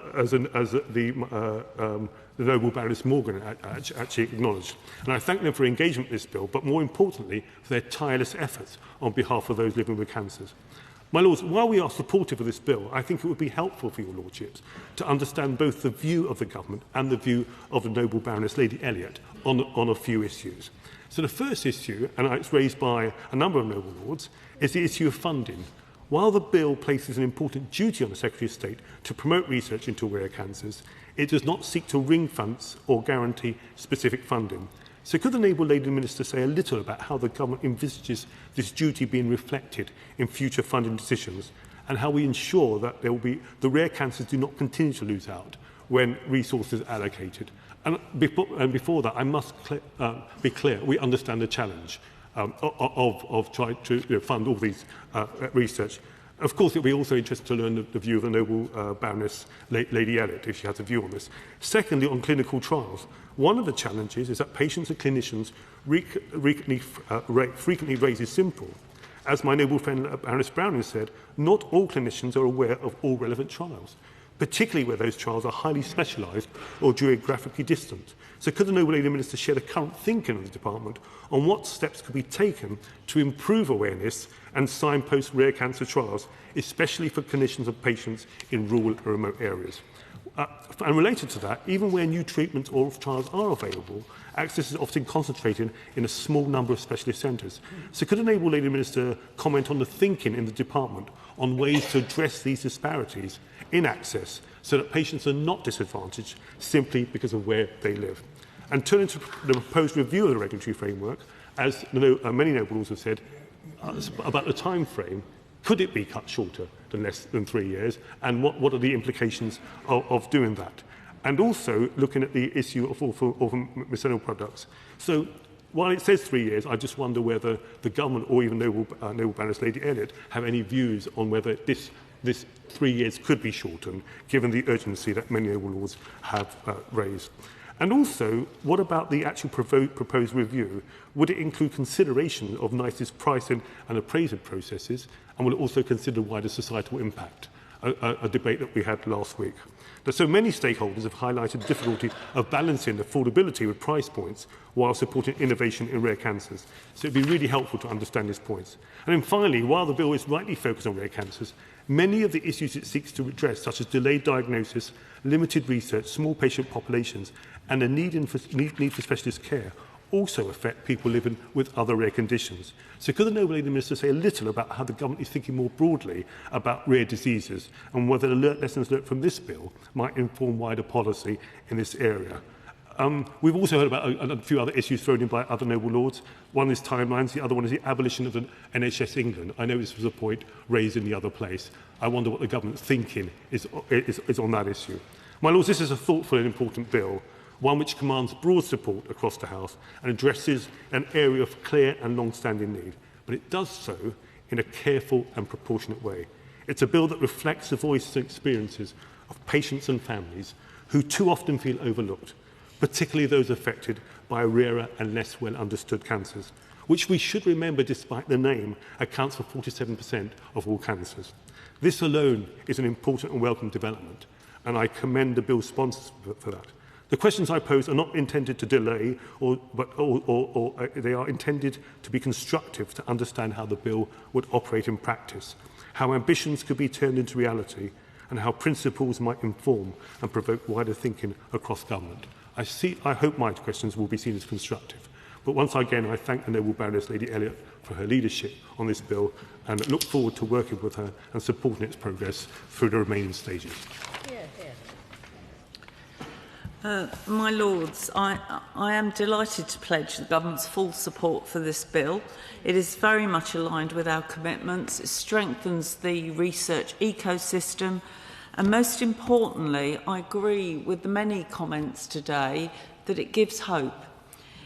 noble Baroness Morgan actually acknowledged. And I thank them for engagement in this bill, but more importantly, for their tireless efforts on behalf of those living with cancers. My lords, while we are supportive of this bill, I think it would be helpful for your lordships to understand both the view of the government and the view of the noble Baroness Lady Elliot on a few issues. So the first issue, and it's raised by a number of noble lords, is the issue of funding. While the bill places an important duty on the Secretary of State to promote research into rare cancers, it does not seek to ring-fence or guarantee specific funding. So could the noble Lady Minister say a little about how the government envisages this duty being reflected in future funding decisions, and how we ensure that the rare cancers do not continue to lose out when resources are allocated? And before that, I must be clear, we understand the challenge of trying to fund all these research. Of course, it will be also interesting to learn the view of the noble Baroness Lady Elliot, if she has a view on this. Secondly, on clinical trials, one of the challenges is that patients and clinicians frequently raise this simple. As my noble friend Baroness Browning said, not all clinicians are aware of all relevant trials, particularly where those trials are highly specialised or geographically distant. So could the noble Lady Minister share the current thinking of the department on what steps could be taken to improve awareness and signpost rare cancer trials, especially for clinicians and patients in rural and remote areas? And related to that, even where new treatments or trials are available, access is often concentrated in a small number of specialist centres. So could the noble Lady Minister comment on the thinking in the department on ways to address these disparities in access so that patients are not disadvantaged simply because of where they live? And turning to the proposed review of the regulatory framework, as many noble lords have said, about the time frame, could it be cut shorter than less than 3 years? And what are the implications of doing that? And also looking at the issue of medicinal products. So while it says 3 years, I just wonder whether the government or even noble Baroness Lady Elliot have any views on whether this 3 years could be shortened, given the urgency that many noble lords have raised. And also, what about the actual proposed review? Would it include consideration of NICE's pricing and appraisal processes? And will it also consider wider societal impact? A debate that we had last week. But so many stakeholders have highlighted the difficulty of balancing affordability with price points while supporting innovation in rare cancers. So it would be really helpful to understand these points. And then finally, while the bill is rightly focused on rare cancers, many of the issues it seeks to address, such as delayed diagnosis, limited research, small patient populations, and the need for specialist care, also affect people living with other rare conditions. So could the noble Lady Minister say a little about how the government is thinking more broadly about rare diseases and whether the lessons learned from this bill might inform wider policy in this area? We've also heard about a few other issues thrown in by other noble lords. One is timelines, the other one is the abolition of the NHS England. I know this was a point raised in the other place. I wonder what the government's thinking is on that issue. My lords, this is a thoughtful and important bill, one which commands broad support across the House and addresses an area of clear and long-standing need. But it does so in a careful and proportionate way. It's a bill that reflects the voices and experiences of patients and families who too often feel overlooked, particularly those affected by rarer and less well-understood cancers. which we should remember, despite the name, accounts for 47% of all cancers. This alone is an important and welcome development, and I commend the bill's sponsors for that. The questions I pose are not intended to delay, but they are intended to be constructive to understand how the bill would operate in practice, how ambitions could be turned into reality, and how principles might inform and provoke wider thinking across government. I hope my questions will be seen as constructive. But once again, I thank the Noble Baroness Lady Elliott for her leadership on this bill and look forward to working with her and supporting its progress through the remaining stages. My Lords, I am delighted to pledge the Government's full support for this bill. It is very much aligned with our commitments. It strengthens the research ecosystem. And most importantly, I agree with the many comments today that it gives hope.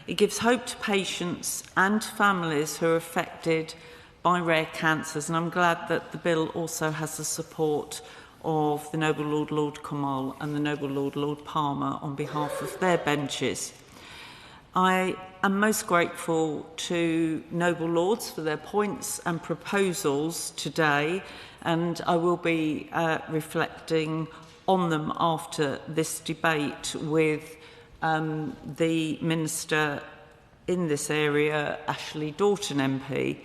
It gives hope to patients and families who are affected by rare cancers. And I'm glad that the bill also has the support of the Noble Lord Lord Kamal and the Noble Lord Lord Palmer on behalf of their benches. I am most grateful to Noble Lords for their points and proposals today, and I will be reflecting on them after this debate with the Minister in this area, Ashley Doughton MP,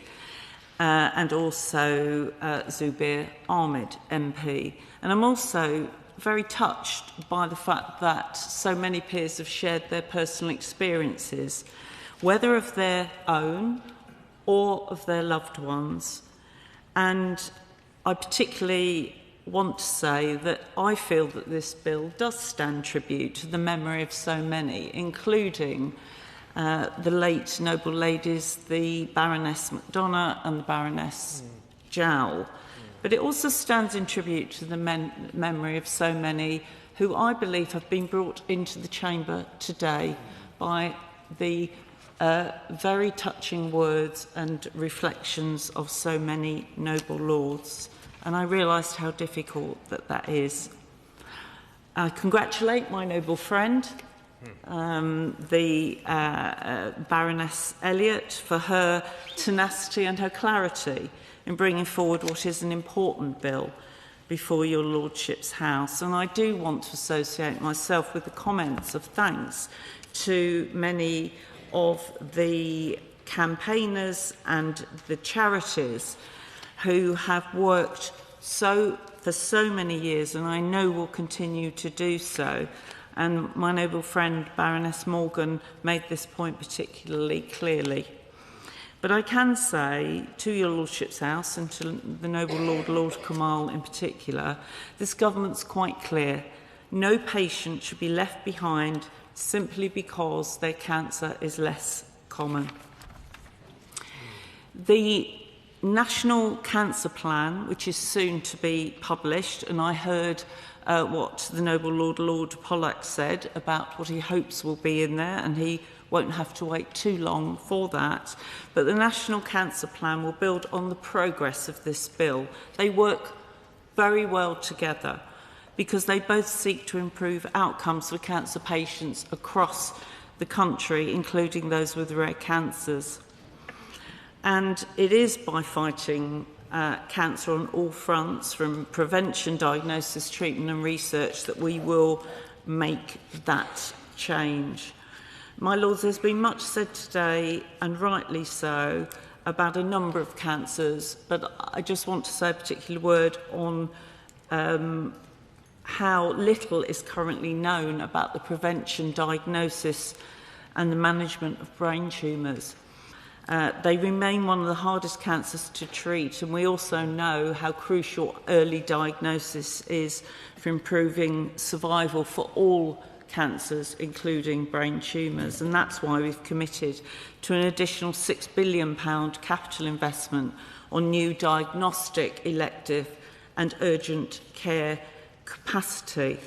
and also Zubair Ahmed MP. And I'm also very touched by the fact that so many peers have shared their personal experiences, whether of their own or of their loved ones. And I particularly want to say that I feel that this bill does stand tribute to the memory of so many, including the late noble ladies, the Baroness MacDonagh and the Baroness Jowl. But it also stands in tribute to the memory of so many who I believe have been brought into the chamber today by the very touching words and reflections of so many noble lords. And I realised how difficult that is. I congratulate my noble friend, the Baroness Elliott, for her tenacity and her clarity in bringing forward what is an important bill before your Lordship's House. And I do want to associate myself with the comments of thanks to many of the campaigners and the charities who have worked for so many years, and I know will continue to do so. And my noble friend Baroness Morgan made this point particularly clearly. But I can say to your Lordship's House and to the noble Lord Lord Kamal in particular, this government's quite clear. No patient should be left behind simply because their cancer is less common. The National Cancer Plan, which is soon to be published, and I heard what the noble Lord Pollack said about what he hopes will be in there, and he won't have to wait too long for that. But the National Cancer Plan will build on the progress of this bill. They work very well together because they both seek to improve outcomes for cancer patients across the country, including those with rare cancers. And it is by fighting cancer on all fronts, from prevention, diagnosis, treatment and research, that we will make that change. My Lords, there's been much said today, and rightly so, about a number of cancers, but I just want to say a particular word on how little is currently known about the prevention, diagnosis and the management of brain tumours. They remain one of the hardest cancers to treat, and we also know how crucial early diagnosis is for improving survival for all cancers, including brain tumours. And that's why we've committed to an additional £6 billion capital investment on new diagnostic, elective and urgent care capacity.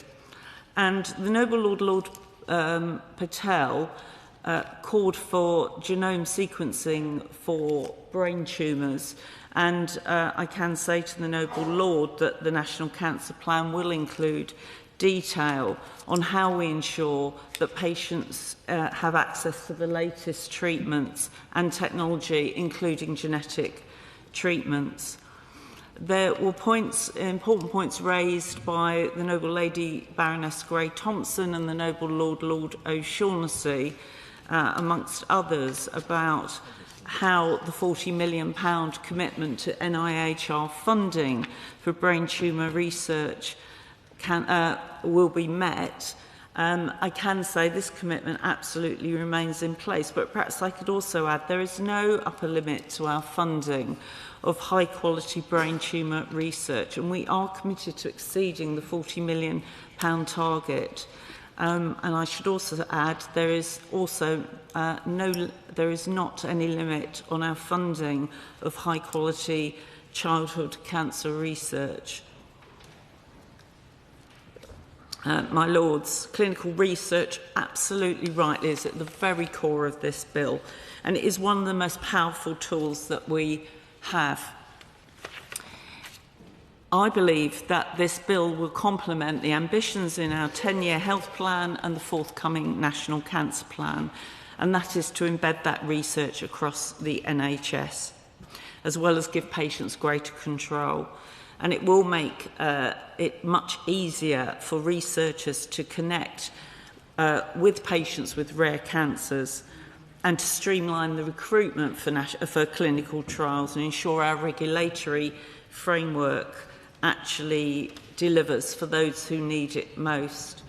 And the noble Lord Patel called for genome sequencing for brain tumours, and I can say to the noble Lord that the National Cancer Plan will include detail on how we ensure that patients have access to the latest treatments and technology, including genetic treatments. There were important points raised by the Noble Lady Baroness Gray-Thompson and the Noble Lord O'Shaughnessy, amongst others, about how the £40 million commitment to NIHR funding for brain tumour research will be met. I can say this commitment absolutely remains in place, but perhaps I could also add there is no upper limit to our funding of high-quality brain tumour research, and we are committed to exceeding the £40 million target. And I should also add there is also there is not any limit on our funding of high-quality childhood cancer research. My Lords, clinical research absolutely rightly is at the very core of this bill, and it is one of the most powerful tools that we have. I believe that this bill will complement the ambitions in our 10-year health plan and the forthcoming National Cancer Plan, and that is to embed that research across the NHS, as well as give patients greater control. And it will make it much easier for researchers to connect with patients with rare cancers and to streamline the recruitment for clinical trials and ensure our regulatory framework actually delivers for those who need it most.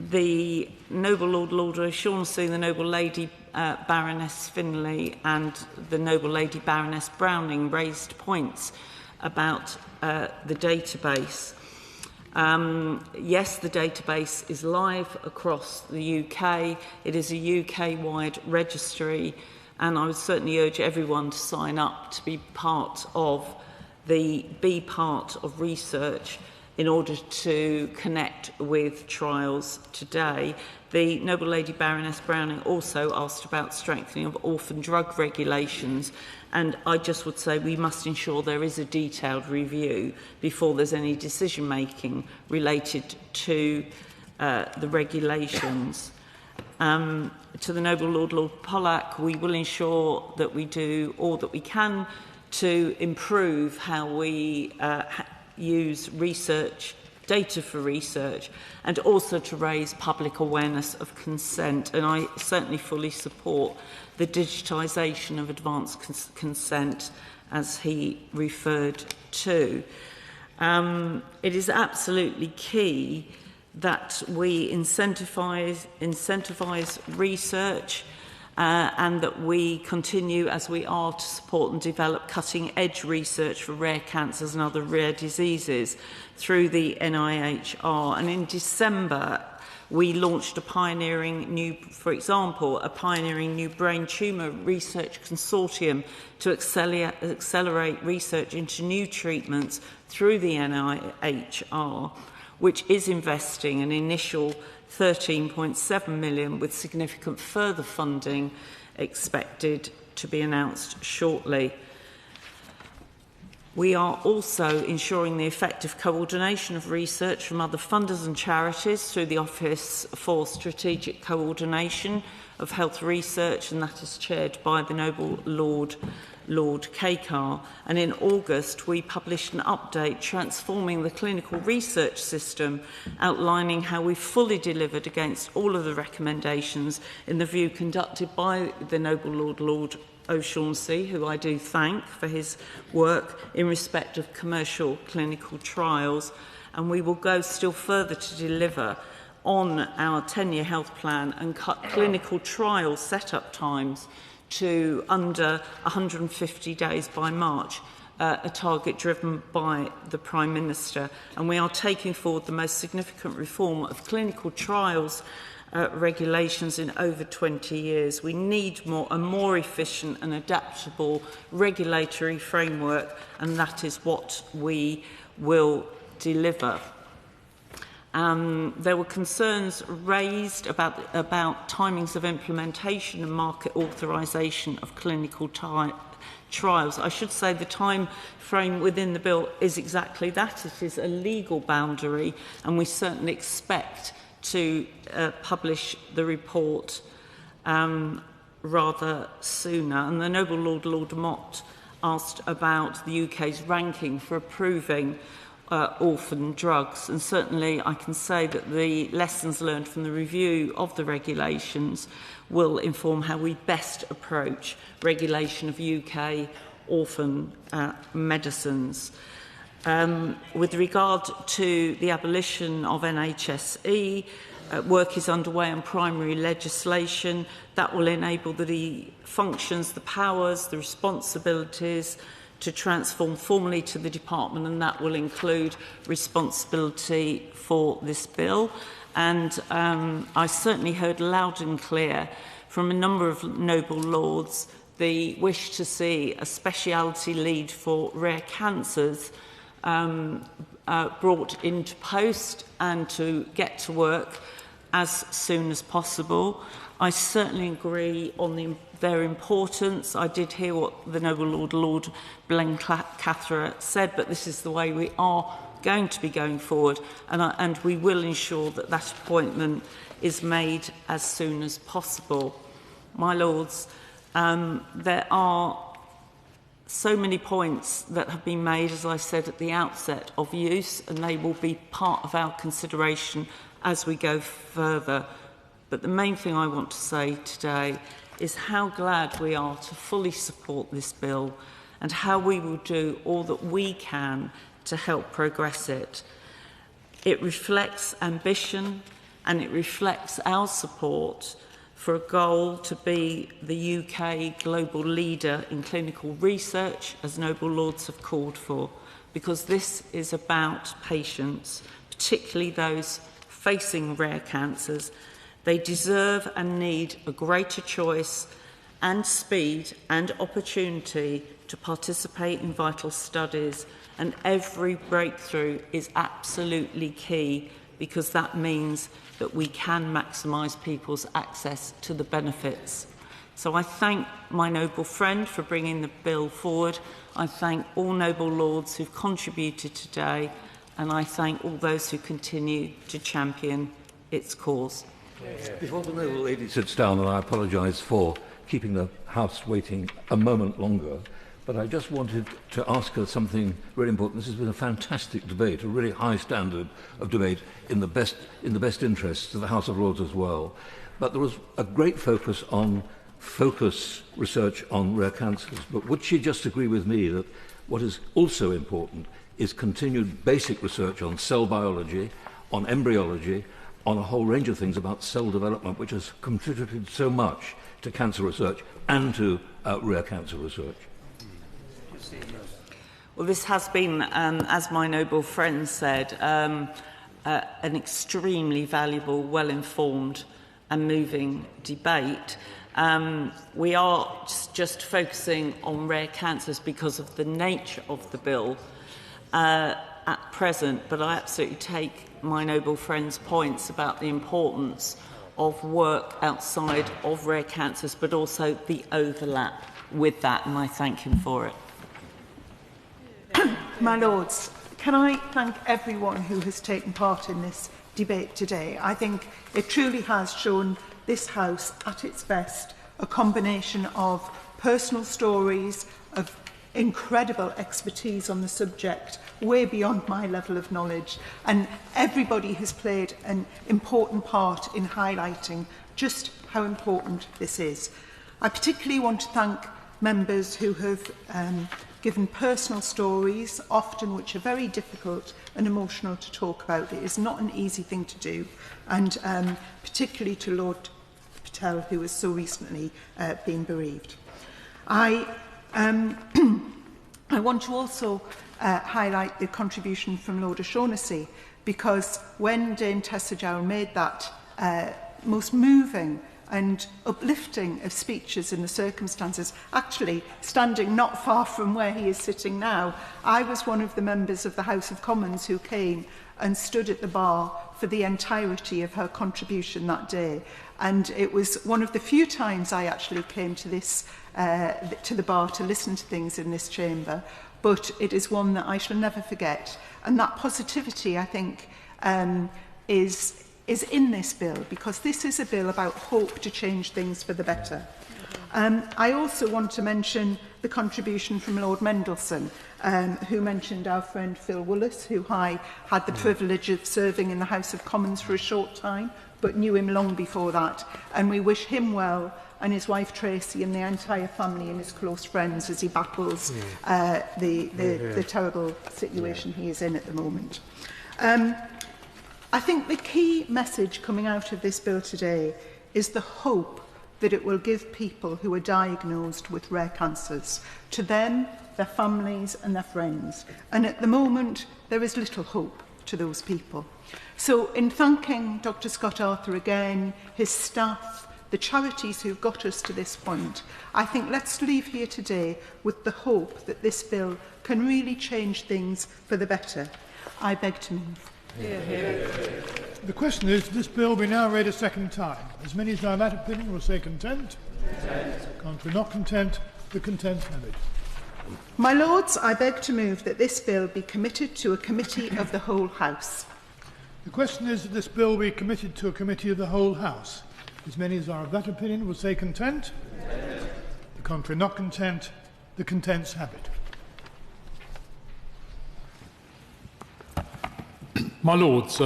The Noble Lord O'Shaughnessy, the Noble Lady Baroness Finlay and the Noble Lady Baroness Browning raised points about the database. Yes, the database is live across the UK. It is a UK-wide registry, and I would certainly urge everyone to sign up to be part of research in order to connect with trials today. The Noble Lady Baroness Browning also asked about strengthening of orphan drug regulations, and I just would say we must ensure there is a detailed review before there's any decision-making related to the regulations. To the Noble Lord Pollack, we will ensure that we do all that we can to improve how we use research, data for research, and also to raise public awareness of consent. And I certainly fully support the digitisation of advanced consent, as he referred to. It is absolutely key that we incentivise research and that we continue, as we are, to support and develop cutting-edge research for rare cancers and other rare diseases through the NIHR. And in December, we launched a pioneering new brain tumour research consortium to accelerate research into new treatments through the NIHR, which is investing an initial £13.7 million, with significant further funding expected to be announced shortly. We are also ensuring the effective coordination of research from other funders and charities through the Office for Strategic Coordination of Health Research, and that is chaired by the Noble Lord Kakar. And in August, we published an update transforming the clinical research system, outlining how we fully delivered against all of the recommendations in the review conducted by the Noble Lord O'Shaughnessy, who I do thank for his work in respect of commercial clinical trials. And we will go still further to deliver on our 10-year health plan and cut clinical trial set-up times to under 150 days by March, a target driven by the Prime Minister. And we are taking forward the most significant reform of clinical trials regulations in over 20 years. We need a more efficient and adaptable regulatory framework, and that is what we will deliver. There were concerns raised about timings of implementation and market authorisation of clinical trials. I should say the time frame within the bill is exactly that. It is a legal boundary, and we certainly expect to publish the report rather sooner. And the Noble Lord, Lord Mott, asked about the UK's ranking for approving orphan drugs, and certainly I can say that the lessons learned from the review of the regulations will inform how we best approach regulation of UK orphan medicines. With regard to the abolition of NHSE, work is underway on primary legislation that will enable the functions, the powers, the responsibilities to transform formally to the department, and that will include responsibility for this bill. And I certainly heard loud and clear from a number of noble lords the wish to see a speciality lead for rare cancers brought into post and to get to work as soon as possible. I certainly agree on their importance. I did hear what the Noble Lord, Lord Blencathra said, but this is the way we are going to be going forward, and we will ensure that that appointment is made as soon as possible. My Lords, there are so many points that have been made, as I said at the outset, of use, and they will be part of our consideration as we go further. But the main thing I want to say today is how glad we are to fully support this bill and how we will do all that we can to help progress it. It reflects ambition and it reflects our support for a goal to be the UK global leader in clinical research, as Noble Lords have called for, because this is about patients, particularly those facing rare cancers. They deserve and need a greater choice and speed and opportunity to participate in vital studies, and every breakthrough is absolutely key, because that means that we can maximise people's access to the benefits. So I thank my noble friend for bringing the bill forward. I thank all noble lords who've contributed today, and I thank all those who continue to champion its cause. Before the noble lady sits down, and I apologise for keeping the House waiting a moment longer, but I just wanted to ask her something very important. This has been a fantastic debate, a really high standard of debate in the best interests of the House of Lords as well. But there was a great focus research on rare cancers. But would she just agree with me that what is also important is continued basic research on cell biology, on embryology, on a whole range of things about cell development, which has contributed so much to cancer research and to rare cancer research? Well, this has been, as my noble friend said, an extremely valuable, well-informed and moving debate. We are just focusing on rare cancers because of the nature of the bill at present, but I absolutely take my noble friend's points about the importance of work outside of rare cancers, but also the overlap with that, and I thank him for it. My Lords, can I thank everyone who has taken part in this debate today? I think it truly has shown this House at its best a combination of personal stories, of incredible expertise on the subject, way beyond my level of knowledge, and everybody has played an important part in highlighting just how important this is. I particularly want to thank members who have given personal stories, often which are very difficult and emotional to talk about. It is not an easy thing to do, and particularly to Lord Patel, who has so recently been bereaved. I want to also highlight the contribution from Lord O'Shaughnessy, because when Dame Tessa Jowell made that most moving and uplifting of speeches in the circumstances, actually standing not far from where he is sitting now, I was one of the members of the House of Commons who came and stood at the bar for the entirety of her contribution that day. And it was one of the few times I actually came to this to the bar to listen to things in this chamber, but it is one that I shall never forget. And that positivity, I think, is in this bill, because this is a bill about hope to change things for the better. I also want to mention the contribution from Lord Mendelssohn, who mentioned our friend Phil Willis, who I had the privilege of serving in the House of Commons for a short time, but knew him long before that. And we wish him well, and his wife Tracy, and the entire family and his close friends as he battles the terrible situation he is in at the moment. I think the key message coming out of this bill today is the hope that it will give people who are diagnosed with rare cancers, to them, their families and their friends. And at the moment, there is little hope to those people. So in thanking Dr. Scott Arthur again, his staff, the charities who've got us to this point, I think let's leave here today with the hope that this bill can really change things for the better. I beg to move. The question is, this bill be now read a second time. As many as are of that opinion will say content. Contrary not content, the content have it. My Lords, I beg to move that this bill be committed to a committee of the whole House. The question is that this bill be committed to a committee of the whole House. As many as are of that opinion will say content. The contrary not content, the contents have it. My Lords,